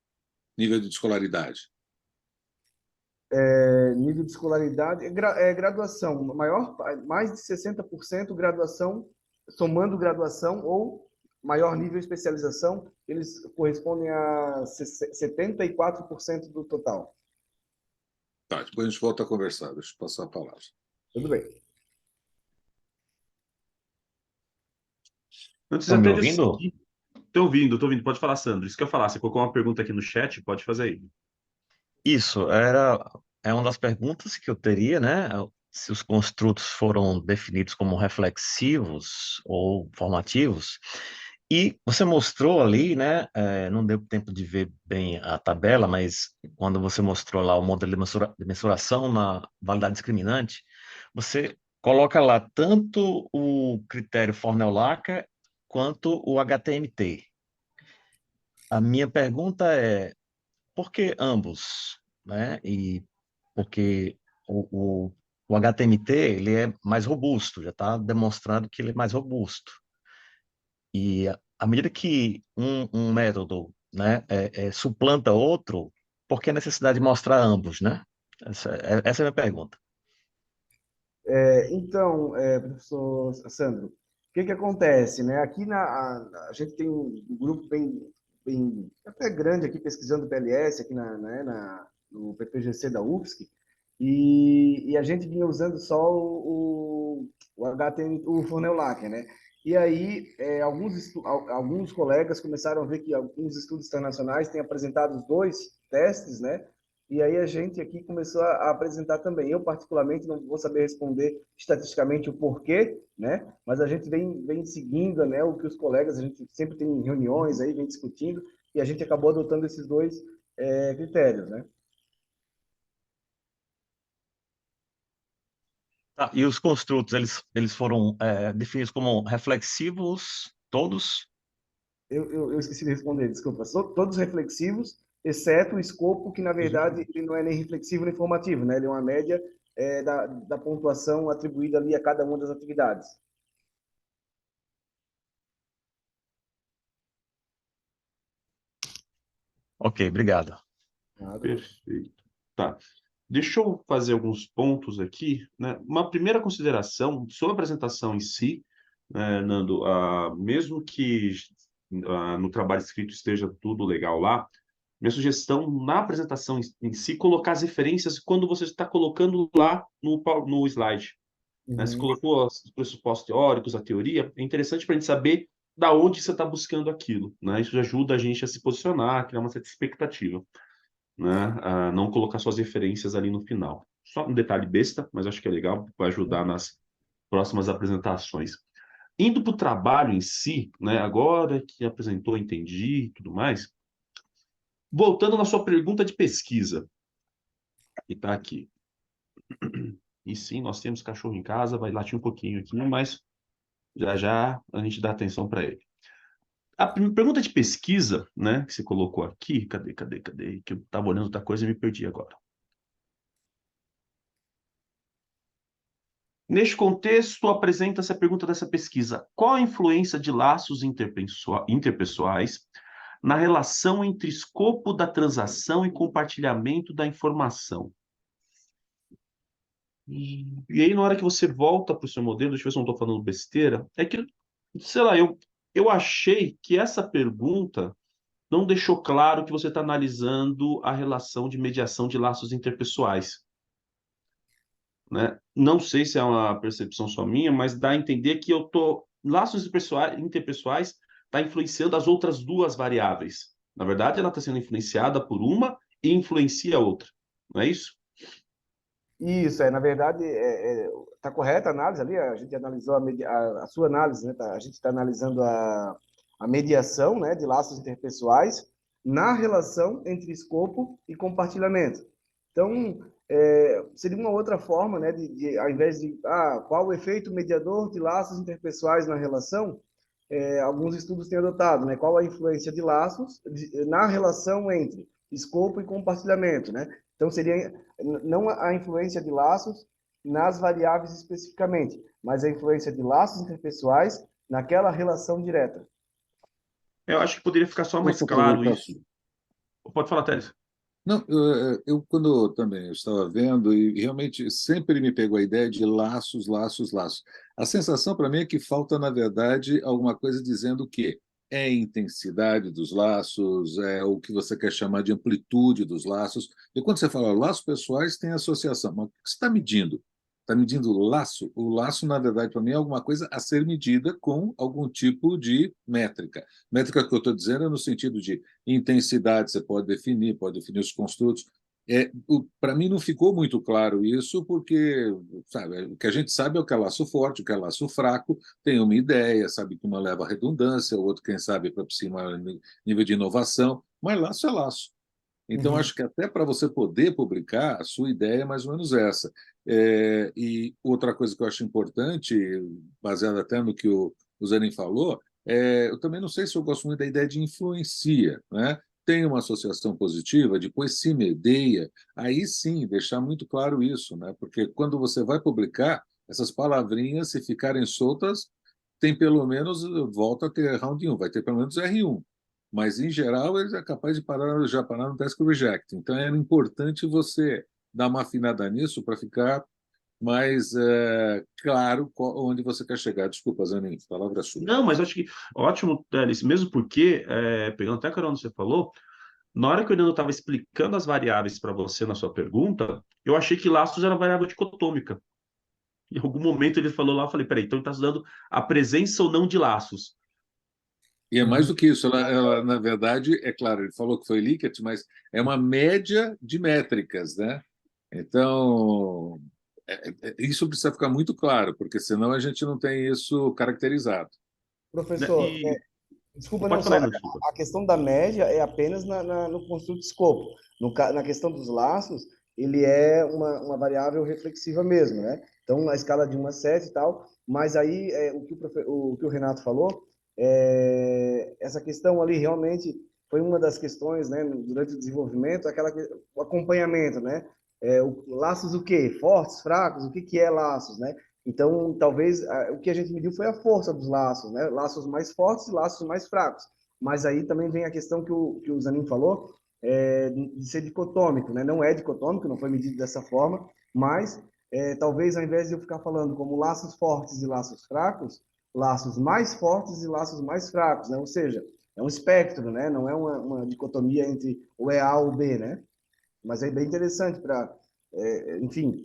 Nível de escolaridade? Nível de escolaridade, graduação, mais de 60% graduação, somando graduação ou maior nível de especialização, eles correspondem a 74% do total. Tá, depois a gente volta a conversar. Deixa eu passar a palavra. Tudo bem. Antes Estão me até de eu ouvindo? seguir, tô ouvindo. Pode falar, Sandro. Isso que eu ia falar. Você colocou uma pergunta aqui no chat, pode fazer aí. Isso, é uma das perguntas que eu teria, né? Se os construtos foram definidos como reflexivos ou formativos. E você mostrou ali, né? Não deu tempo de ver bem a tabela, mas quando você mostrou lá o modelo de mensuração na validade discriminante, você coloca lá tanto o critério Fornell-Laca quanto o HTMT. A minha pergunta é, por que ambos, né? E porque o HTMT ele é mais robusto, já está demonstrado que ele é mais robusto. E à medida que um método, né, suplanta outro, por que a necessidade de mostrar ambos, né? Essa é a minha pergunta. Então, professor Sandro, o que que acontece, né? Aqui a gente tem um grupo bem até grande aqui pesquisando PLS aqui no PPGC da UFSC e a gente vinha usando só o HTML, o Fornell-Lacker, né? E aí alguns colegas começaram a ver que alguns estudos internacionais têm apresentado os dois testes, né? E aí a gente aqui começou a apresentar também. Eu, particularmente, não vou saber responder estatisticamente o porquê, né? Mas a gente vem seguindo, né, o que os colegas, a gente sempre tem reuniões aí, vem discutindo, e a gente acabou adotando esses dois critérios, né? Tá, e os construtos, eles foram definidos como reflexivos, todos? Eu esqueci de responder, desculpa. São todos reflexivos, exceto o escopo, que na verdade ele não é nem reflexivo nem formativo, né? Ele é uma média da pontuação atribuída ali a cada uma das atividades. Ok, obrigado. Perfeito. Tá. Deixa eu fazer alguns pontos aqui, né? Uma primeira consideração sobre a apresentação em si, né, Nando, mesmo que no trabalho escrito esteja tudo legal lá, minha sugestão na apresentação em si, colocar as referências quando você está colocando lá no slide, né? Você Uhum. colocou os pressupostos teóricos, a teoria, é interessante para a gente saber da onde você está buscando aquilo, né? Isso ajuda a gente a se posicionar, a criar uma certa expectativa, né? A não colocar suas referências ali no final. Só um detalhe besta, mas acho que é legal, vai ajudar nas próximas apresentações. Indo para o trabalho em si, né? Agora que apresentou, entendi e tudo mais, voltando na sua pergunta de pesquisa, que está aqui. E sim, nós temos cachorro em casa, vai latir um pouquinho aqui, mas já já a gente dá atenção para ele. A pergunta de pesquisa, né, que você colocou aqui, cadê? Que eu estava olhando outra coisa e me perdi agora. Neste contexto, apresenta-se a pergunta dessa pesquisa: qual a influência de laços interpessoais na relação entre escopo da transação e compartilhamento da informação? E aí, na hora que você volta para o seu modelo, deixa eu ver se eu não estou falando besteira, é que, sei lá, eu achei que essa pergunta não deixou claro que você está analisando a relação de mediação de laços interpessoais, né? Não sei se é uma percepção só minha, mas dá a entender que laços interpessoais está influenciando as outras duas variáveis. Na verdade, ela está sendo influenciada por uma e influencia a outra, não é isso? Isso, na verdade, tá correta a análise ali, a gente analisou a sua análise, né? A gente está analisando a mediação, né, de laços interpessoais na relação entre escopo e compartilhamento. Então, seria uma outra forma, né, ao invés de, qual o efeito mediador de laços interpessoais na relação, alguns estudos têm adotado, né, qual a influência de laços na relação entre escopo e compartilhamento, né? Então, seria não a influência de laços nas variáveis especificamente, mas a influência de laços interpessoais naquela relação direta. Eu acho que poderia ficar só mais Posso claro aproveitar? isso. Pode falar, Teres. Não, quando também eu estava vendo, e realmente sempre me pegou a ideia de laços, laços, laços. A sensação para mim é que falta, na verdade, alguma coisa dizendo que é a intensidade dos laços, é o que você quer chamar de amplitude dos laços. E quando você fala laços pessoais, tem associação. Mas o que você está medindo? Está medindo o laço? O laço, na verdade, para mim, é alguma coisa a ser medida com algum tipo de métrica. Métrica que eu estou dizendo é no sentido de intensidade, você pode definir os construtos. Para mim não ficou muito claro isso, porque sabe, o que a gente sabe é o que é laço forte, o que é laço fraco, tem uma ideia, sabe que uma leva à redundância, o outro, quem sabe, para cima nível de inovação, mas laço é laço. Então, Uhum. acho que até para você poder publicar, a sua ideia é mais ou menos essa. E outra coisa que eu acho importante, baseada até no que o Zanin falou, eu também não sei se eu gosto muito da ideia de influencia, né? Tem uma associação positiva, depois se medeia, aí sim, deixar muito claro isso, né? Porque quando você vai publicar, essas palavrinhas, se ficarem soltas, tem pelo menos, volta a ter round 1, vai ter pelo menos R1. Mas, em geral, ele é capaz de já parar no task reject. Então, é importante você dar uma afinada nisso para ficar mais claro onde você quer chegar. Desculpa, Zanin, a palavra é sua. Não, mas acho que ótimo, Teles, mesmo porque, pegando até a carona que você falou, na hora que o Nando estava explicando as variáveis para você na sua pergunta, eu achei que laços era variável dicotômica. Em algum momento ele falou lá, eu falei, peraí, então ele está estudando a presença ou não de laços. E é mais Uhum. do que isso. Na verdade, é claro, ele falou que foi Likert, mas é uma média de métricas, né? Então, isso precisa ficar muito claro, porque senão a gente não tem isso caracterizado. Né? Professor, E desculpa, não, pode falar, só não, desculpa. a questão da média é apenas no construto escopo. Na questão dos laços, ele é uma variável reflexiva mesmo, né? Então, a escala de 1 a 7 e tal, mas aí o que o Renato falou, essa questão ali realmente foi uma das questões, né, durante o desenvolvimento, o acompanhamento, né? Laços o quê? Fortes, fracos? O que que é laços, né? Então, talvez o que a gente mediu foi a força dos laços, né? Laços mais fortes e laços mais fracos. Mas aí também vem a questão que o Zanin falou, de ser dicotômico, né? Não é dicotômico, não foi medido dessa forma, mas talvez ao invés de eu ficar falando como laços fortes e laços fracos, laços mais fortes e laços mais fracos, né? Ou seja, é um espectro, né? Não é uma dicotomia entre o A ou o B, né? Mas é bem interessante para, enfim,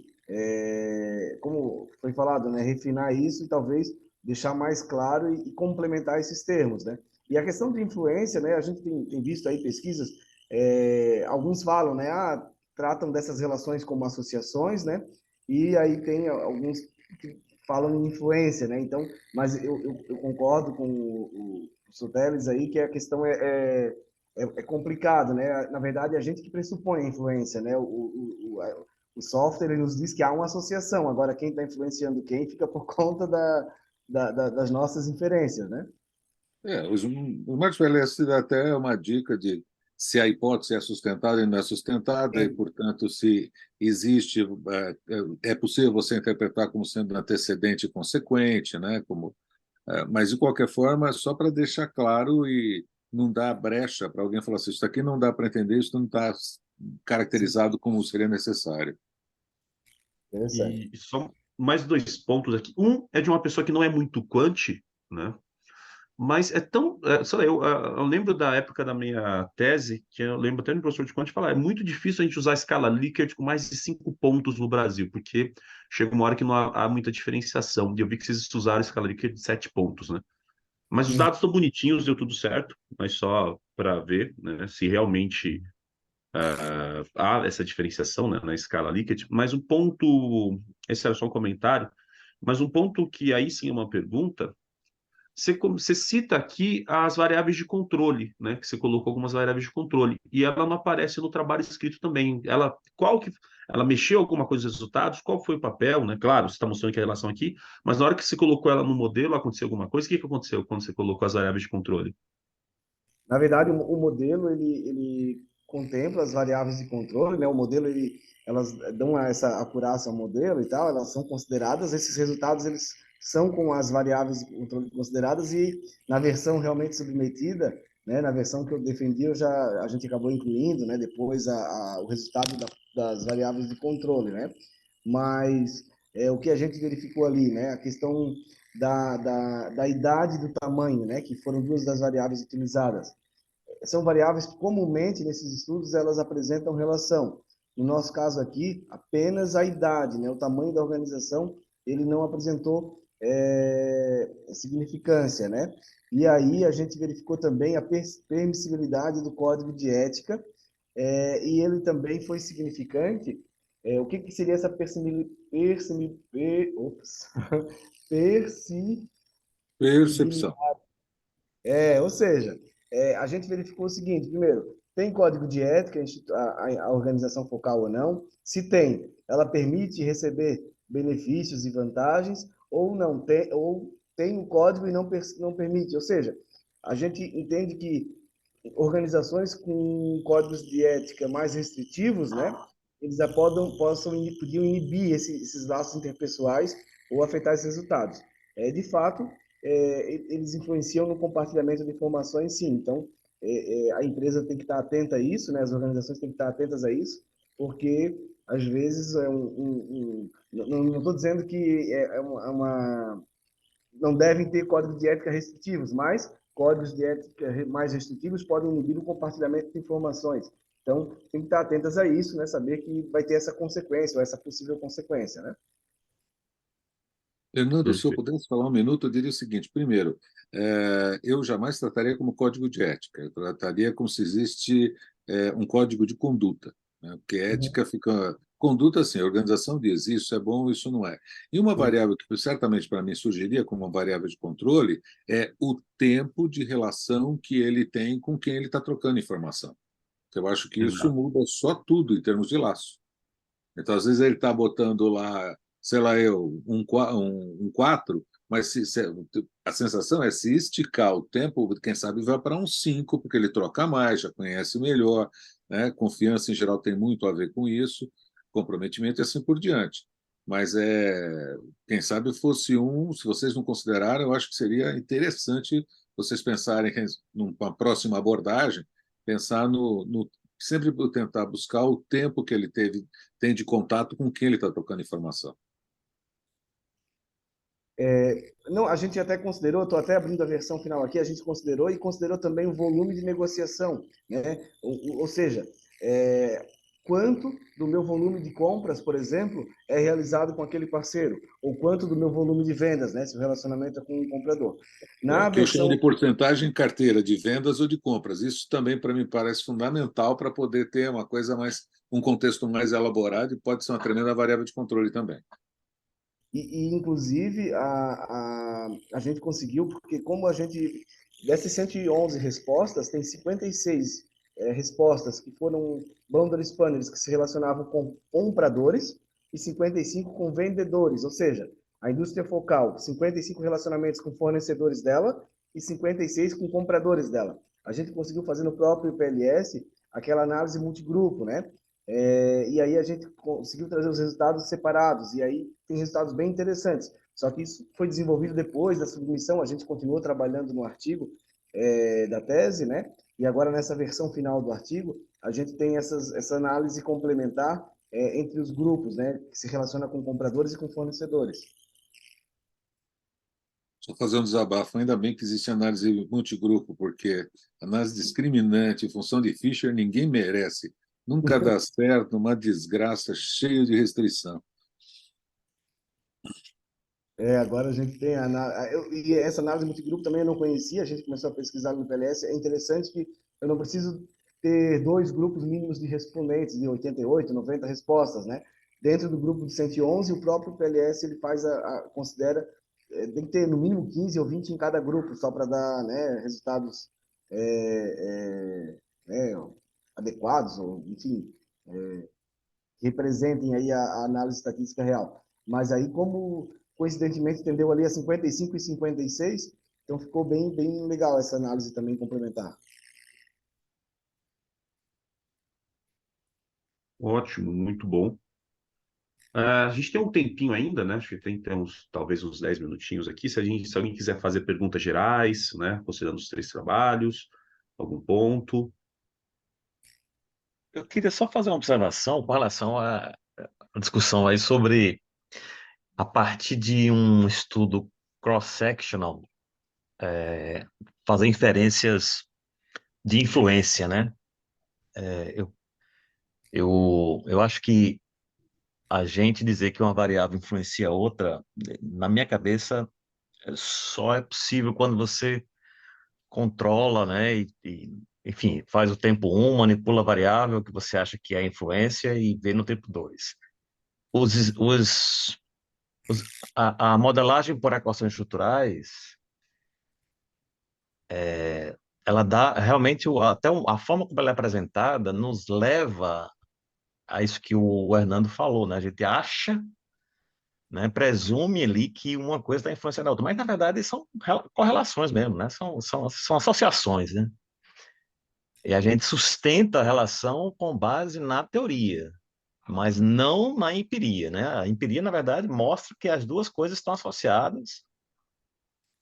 como foi falado, né, refinar isso e talvez deixar mais claro e complementar esses termos, né? E a questão de influência, né, a gente tem visto aí pesquisas, alguns falam, né, tratam dessas relações como associações, né? E aí tem alguns que falam em influência, né? Então, mas eu concordo com o Soteles aí que a questão é complicado, né? Na verdade, é a gente que pressupõe a influência, né? O software ele nos diz que há uma associação, agora quem está influenciando quem fica por conta das nossas inferências, né? O Marcos Velez dá até uma dica de se a hipótese é sustentada e não é sustentada, e, portanto, se existe, é possível você interpretar como sendo antecedente e consequente, né? Mas, de qualquer forma, só para deixar claro e não dar brecha para alguém falar assim, isso aqui não dá para entender, isso não está Sim, caracterizado como seria necessário. interessante. E só mais dois pontos aqui. Um é de uma pessoa que não é muito quant, né? Mas é tão. Sei lá, eu lembro da época da minha tese, que eu lembro até do professor de conta falar, é muito difícil a gente usar a escala Likert com mais de 5 pontos no Brasil, porque chega uma hora que não há muita diferenciação. E eu vi que vocês usaram a escala Likert de 7 pontos, né? Mas os dados estão bonitinhos, deu tudo certo, mas só para ver, né, se realmente há essa diferenciação, né, na escala Likert. Mas um ponto, esse era só um comentário, mas um ponto que aí sim é uma pergunta. Você cita aqui as variáveis de controle, né? Que você colocou algumas variáveis de controle e ela não aparece no trabalho escrito também. Ela mexeu alguma coisa nos resultados? Qual foi o papel, né? Claro, você está mostrando que a relação aqui, mas na hora que você colocou ela no modelo, aconteceu alguma coisa? O que aconteceu quando você colocou as variáveis de controle? Na verdade, o modelo ele contempla as variáveis de controle, né? O modelo elas dão essa acurácia ao modelo e tal, elas são consideradas, esses resultados eles são com as variáveis de controle consideradas e na versão realmente submetida, né? Na versão que eu defendi, a gente acabou incluindo, né? Depois o resultado das variáveis de controle, né? Mas o que a gente verificou ali, né? A questão da idade e do tamanho, né? Que foram duas das variáveis utilizadas são variáveis que comumente nesses estudos elas apresentam relação. No nosso caso aqui, apenas a idade, né, o tamanho da organização, ele não apresentou significância, né? E aí a gente verificou também a permissibilidade do código de ética, e ele também foi significante. O que seria essa permissibilidade? Percepção. Ou seja, a gente verificou o seguinte: primeiro, tem código de ética, a organização focal ou não? Se tem, ela permite receber benefícios e vantagens, ou não tem, ou tem o código e não permite. Ou seja, a gente entende que organizações com códigos de ética mais restritivos, né, eles já podiam inibir esses laços interpessoais ou afetar esses resultados. De fato, eles influenciam no compartilhamento de informações, sim. Então, a empresa tem que estar atenta a isso, né? As organizações têm que estar atentas a isso, porque às vezes não estou dizendo que não devem ter códigos de ética restritivos, mas códigos de ética mais restritivos podem inibir o compartilhamento de informações. Então, tem que estar atentas a isso, né? Saber que vai ter essa consequência, ou essa possível consequência, né? Fernando, se eu Perfeito. pudesse falar um minuto, eu diria o seguinte: primeiro, eu jamais trataria como código de ética, eu trataria como se existe um código de conduta, né? Porque Uhum. ética fica. Conduta, assim, a organização diz isso é bom, isso não é. E uma variável que certamente para mim surgiria como uma variável de controle é o tempo de relação que ele tem com quem ele está trocando informação. Eu acho que isso Exato. muda só tudo em termos de laço. Então, às vezes, ele está botando lá, sei lá, um 4, mas a sensação é se esticar o tempo, quem sabe vai para um 5, porque ele troca mais, já conhece melhor, né? Confiança, em geral, tem muito a ver com isso, comprometimento e assim por diante. Mas quem sabe fosse um, se vocês não consideraram, eu acho que seria interessante vocês pensarem numa próxima abordagem, pensar sempre tentar buscar o tempo que ele tem de contato com quem ele está trocando informação. Não, a gente até considerou, estou até abrindo a versão final aqui, a gente considerou e considerou também o volume de negociação, né? Ou seja, quanto do meu volume de compras, por exemplo, é realizado com aquele parceiro, ou quanto do meu volume de vendas, né? Se o relacionamento é com o comprador. Na Que eu chamo versão de porcentagem em carteira de vendas ou de compras. Isso também, para mim, parece fundamental para poder ter uma coisa um contexto mais elaborado e pode ser uma tremenda variável de controle também. inclusive, a gente conseguiu, porque como a gente, dessas 111 respostas, tem 56 respostas que foram boundary spanners, que se relacionavam com compradores, e 55 com vendedores, ou seja, a indústria focal, 55 relacionamentos com fornecedores dela e 56 com compradores dela. A gente conseguiu fazer no próprio PLS aquela análise multigrupo, né? E aí a gente conseguiu trazer os resultados separados, e aí tem resultados bem interessantes. Só que isso foi desenvolvido depois da submissão, a gente continuou trabalhando no artigo da tese, né? E agora nessa versão final do artigo, a gente tem essa análise complementar entre os grupos, né? Que se relaciona com compradores e com fornecedores. Só fazer um desabafo, ainda bem que existe análise multigrupo, porque análise discriminante em função de Fischer ninguém merece. Nunca dá certo, uma desgraça, cheio de restrição. Agora a gente tem e essa análise multigrupo também eu não conhecia, a gente começou a pesquisar no PLS. É interessante que eu não preciso ter dois grupos mínimos de respondentes, de 88, 90 respostas, né? Dentro do grupo de 111, o próprio PLS ele considera tem que ter no mínimo 15 ou 20 em cada grupo, só para dar, né, resultados adequados, ou enfim, que representem aí a análise estatística real. Mas aí, como coincidentemente entendeu ali a 55 e 56, então ficou bem, bem legal essa análise também complementar. Ótimo, muito bom. A gente tem um tempinho ainda, né? Acho que tem talvez uns 10 minutinhos aqui. Se alguém quiser fazer perguntas gerais, né? Considerando os três trabalhos, algum ponto. Eu queria só fazer uma observação com relação à discussão aí sobre, a partir de um estudo cross-sectional, fazer inferências de influência, né? Eu Eu acho que a gente dizer que uma variável influencia a outra, na minha cabeça, só é possível quando você controla, né? Enfim, faz o tempo um, manipula a variável que você acha que é influência e vê no tempo 2. Os, os, a modelagem por equações estruturais, ela dá realmente, a forma como ela é apresentada nos leva a isso que o Hernando falou, né? A gente acha, né, presume ali que uma coisa está influenciando a outra, mas na verdade são correlações mesmo, né? São associações, né? E a gente sustenta a relação com base na teoria, mas não na empiria, né? A empiria, na verdade, mostra que as duas coisas estão associadas,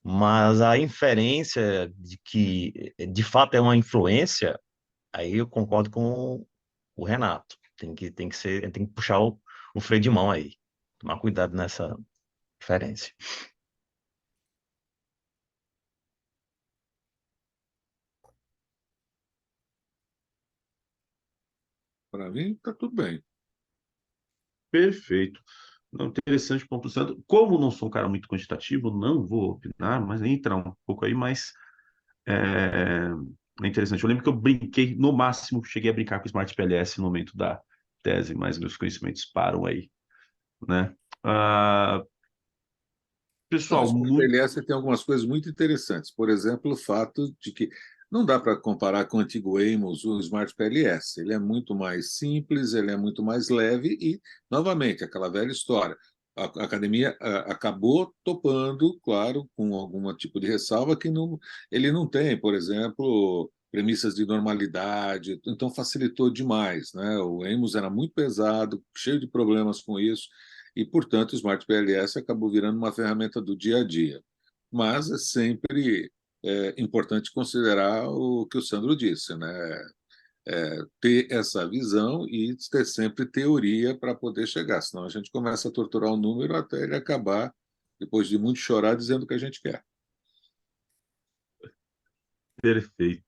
mas a inferência de que de fato é uma influência, aí eu concordo com o Renato. Tem que ser, tem que puxar o freio de mão aí. Tomar cuidado nessa inferência. Para mim, está tudo bem. Perfeito. Não, interessante ponto, Sandro. Como não sou um cara muito quantitativo, não vou opinar, mas entrar um pouco aí, mas é, é interessante. Eu lembro que eu brinquei, no máximo, cheguei a brincar com o Smart PLS no momento da tese, mas meus conhecimentos param aí, né? Ah, Não, o pessoal, Smart muito PLS tem algumas coisas muito interessantes. Por exemplo, o fato de que não dá para comparar com o antigo Amos, o Smart PLS. Ele é muito mais simples, ele é muito mais leve e, novamente, aquela velha história. A academia acabou topando, claro, com algum tipo de ressalva que não, ele não tem, por exemplo, premissas de normalidade, então facilitou demais, né? O Amos era muito pesado, cheio de problemas com isso e, portanto, o Smart PLS acabou virando uma ferramenta do dia a dia. Mas é sempre importante considerar o que o Sandro disse, né? Ter essa visão e ter sempre teoria para poder chegar, senão a gente começa a torturar o número até ele acabar, depois de muito chorar, dizendo o que a gente quer. perfeito.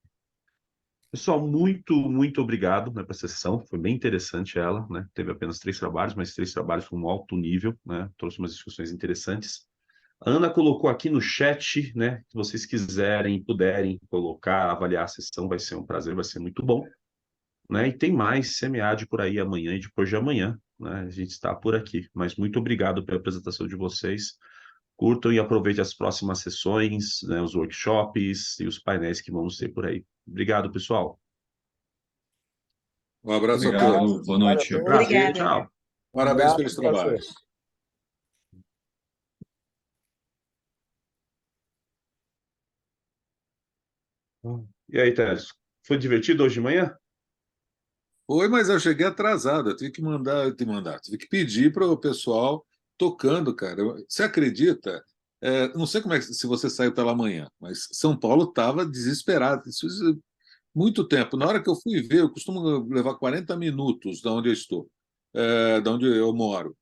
Pessoal, muito obrigado, né, por essa sessão. Foi bem interessante ela, né? Teve apenas 3 trabalhos, mas 3 trabalhos com um alto nível, né? Trouxe umas discussões interessantes. A Ana colocou aqui no chat, né? Se vocês quiserem, puderem colocar, avaliar a sessão, vai ser um prazer, vai ser muito bom, né? E tem mais SEMEAD por aí amanhã e depois de amanhã, né? A gente está por aqui. Mas muito obrigado pela apresentação de vocês. Curtam e aproveitem as próximas sessões, né? Os workshops e os painéis que vamos ter por aí. Obrigado, pessoal. Um abraço a Obrigado, todos. boa Obrigado a noite. todos. Prazer, Obrigada. tchau. Um Parabéns abraço, pelos prazer. trabalhos. E aí, Teres? Foi divertido hoje de manhã? Foi, mas eu cheguei atrasado. Eu tive que tive que pedir para o pessoal tocando, cara. Você acredita? Não sei como é se você saiu pela manhã, mas São Paulo estava desesperado. Isso muito tempo. Na hora que eu fui ver, eu costumo levar 40 minutos da onde eu estou, da onde eu moro.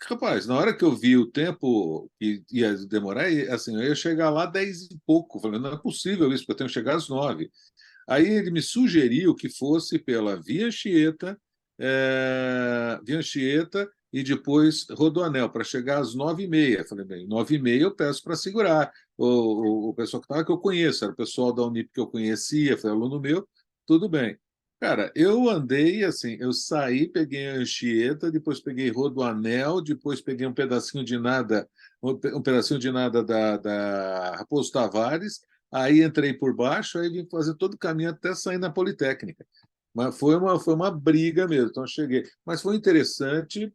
Rapaz, na hora que eu vi o tempo que ia demorar, assim, eu ia chegar lá 10 e pouco. Falei, não é possível isso, porque eu tenho que chegar às 9. Aí ele me sugeriu que fosse pela Via Anchieta e depois Rodoanel, para chegar às 9h30. Falei, bem, 9h30 eu peço para segurar. O pessoal que estava, que eu conheço, era o pessoal da Unip que eu conhecia, foi aluno meu, tudo bem. Cara, eu andei assim, eu saí, peguei a Anchieta, depois peguei Rodoanel, depois peguei um pedacinho de nada da Raposo Tavares. Aí entrei por baixo, aí vim fazer todo o caminho até sair na Politécnica. Mas foi uma briga mesmo, então eu cheguei. Mas foi interessante,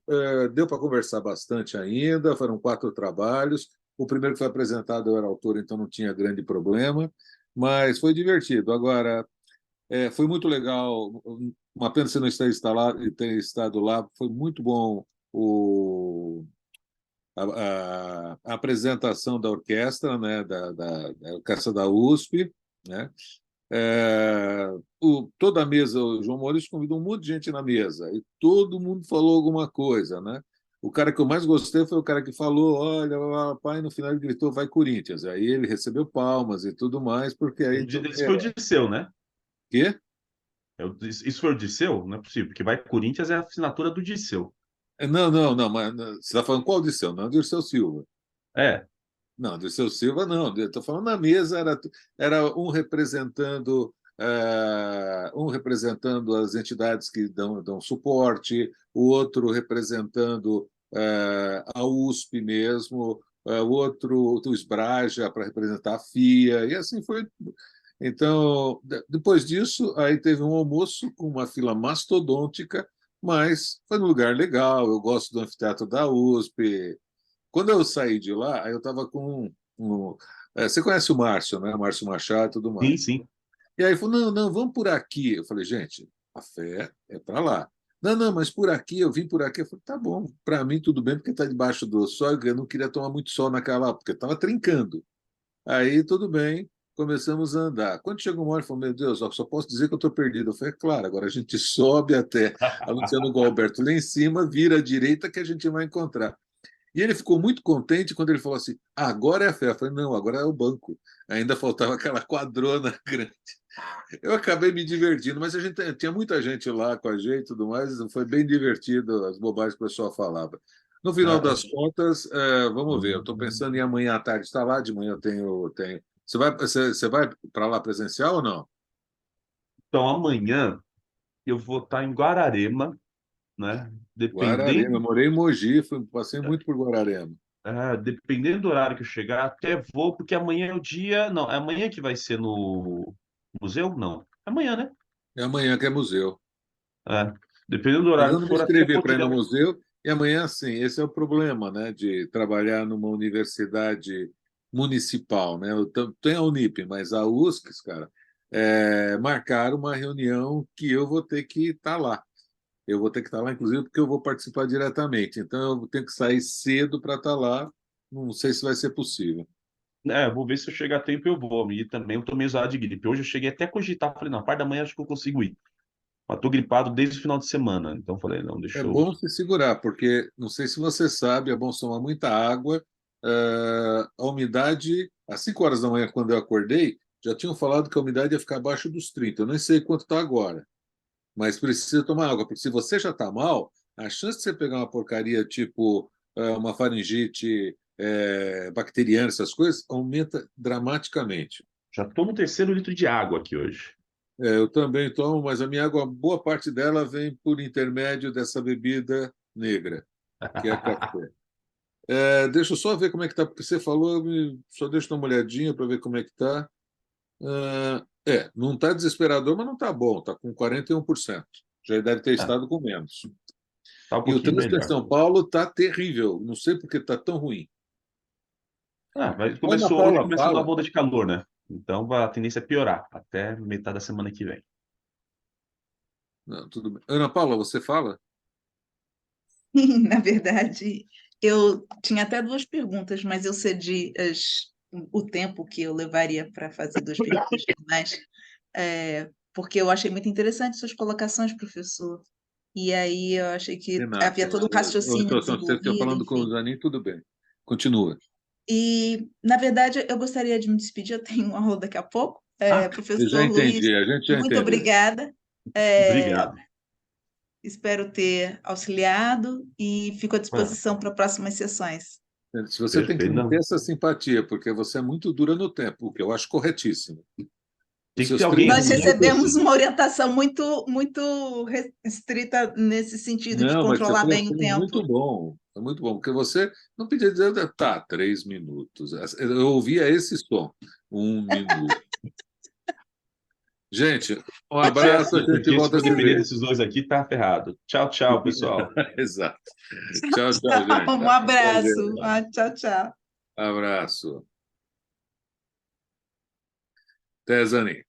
deu para conversar bastante ainda, foram 4 trabalhos. O primeiro que foi apresentado eu era autor, então não tinha grande problema, mas foi divertido. Agora, foi muito legal, uma pena você não ter estado lá, foi muito bom a apresentação da orquestra, né, da orquestra da USP, né? Toda a mesa, o João Maurício convidou um monte de gente na mesa e todo mundo falou alguma coisa, né? O cara que eu mais gostei foi o cara que falou, olha, pai, no final ele gritou, vai Corinthians. Aí ele recebeu palmas e tudo mais, porque aí Um dia desse foi o Dirceu, né? quê? Isso foi o Disseu? Não é possível, porque vai Corinthians é a assinatura do Disseu. Não, mas você está falando qual Dirceu? Não, Dirceu Silva. É, Não, Dirceu Silva não. Estou falando na mesa, era um representando as entidades que dão suporte, o outro representando a USP mesmo, o outro o Esbraja para representar a FIA, e assim foi. Então, depois disso, aí teve um almoço com uma fila mastodôntica, mas foi num lugar legal. Eu gosto do anfiteatro da USP. Quando eu saí de lá, aí eu estava com você conhece o Márcio, né? Márcio Machado e tudo sim, mais. sim. E aí ele falou: não, não, vamos por aqui. Eu falei: gente, a fé é para lá. Não, não, mas por aqui, eu vim por aqui. Eu falei: tá bom, para mim tudo bem, porque está debaixo do sol. Eu não queria tomar muito sol naquela, porque estava trincando. Aí tudo bem, começamos a andar. Quando chegou uma hora, ele falou: meu Deus, só posso dizer que eu estou perdido. Eu falei: claro, agora a gente sobe até a Luciano Gualberto lá em cima, vira à direita que a gente vai encontrar. E ele ficou muito contente quando ele falou assim: agora é a fé. Eu falei: não, agora é o banco. Ainda faltava aquela quadrona grande. Eu acabei me divertindo, mas a gente tinha muita gente lá com a gente e tudo mais, foi bem divertido as bobagens que o pessoal falava. No final É, das contas, vamos ver, eu estou pensando em amanhã à tarde estar lá, de manhã eu tenho. Você vai para lá presencial ou não? então, amanhã eu vou estar em Guararema, né? Guararema, eu Dependendo, morei em Mogi, passei muito por Guararema. dependendo do horário que eu chegar, até vou, porque amanhã é o dia. Não, é amanhã que vai ser no museu? Não. É amanhã, né? É amanhã que é museu. É. Dependendo do Mas horário eu que não me for, até inscrevi vou para ir no direto. museu, e amanhã, sim, esse é o problema, né, de trabalhar numa universidade municipal, né? Tem a Unip, mas a USCS, cara, marcaram uma reunião que eu vou ter que estar lá. Eu vou ter que estar lá, inclusive, porque eu vou participar diretamente. Então, eu tenho que sair cedo para estar lá. Não sei se vai ser possível. Vou ver se eu chegar a tempo eu vou. E também eu tô meio zoado de gripe. Hoje eu cheguei até a cogitar, falei, não, a parte da manhã acho que eu consigo ir. Mas tô gripado desde o final de semana. Então falei, não, É deixa eu. bom se segurar, porque não sei se você sabe, é bom tomar muita água. A umidade, às 5 horas da manhã, quando eu acordei, já tinham falado que a umidade ia ficar abaixo dos 30. Eu nem sei quanto está agora, mas precisa tomar água, porque se você já está mal, a chance de você pegar uma porcaria tipo uma faringite bacteriana, essas coisas, aumenta dramaticamente. Já tô no terceiro litro de água aqui hoje. Eu também tomo, mas a minha água, boa parte dela vem por intermédio dessa bebida negra, que é café. Deixa eu só ver como é que tá, porque você falou, só deixa eu dar uma olhadinha para ver como é que tá. Não está desesperador, mas não está bom, está com 41%. Já deve ter É, estado com menos. tá um E o pouquinho trânsito em melhor. São Paulo está terrível, não sei por que está tão ruim. Mas Ana começou hoje, Paula começou uma fala. onda de calor, né? Então a tendência é piorar até metade da semana que vem. Não, tudo bem. Ana Paula, você fala? Na verdade, eu tinha até duas perguntas, mas eu cedi o tempo que eu levaria para fazer duas perguntas finais, porque eu achei muito interessante suas colocações, professor. E aí eu achei que Renata, havia todo um raciocínio você está desenvolvido, falando com o enfim. Zanin, tudo bem. Continua. E, na verdade, eu gostaria de me despedir, eu tenho uma aula daqui a pouco. Eu já Professor Luiz, entendi, a gente já muito entendeu. obrigada. É, Obrigado. espero ter auxiliado e fico à Ah, disposição para próximas sessões. Se você tem que perfeito. manter Não, essa simpatia, porque você é muito dura no tempo, o que eu acho corretíssimo. Os tem que ter seus alguém 3 Nós ruim. minutos. recebemos uma orientação muito restrita nesse sentido de Não, mas você controlar foi bem o achando tempo. muito bom, porque você não podia dizer, tá, 3 minutos. Eu ouvia esse som, 1 minuto. Gente, um Tem que ser abraço, a assim, gente porque se volta a for se depender ver. desses dois aqui, tá ferrado. Tchau, tchau, pessoal. Exato. Tchau, tchau, gente. Um abraço. Tchau, tchau. Abraço. Até, Zani.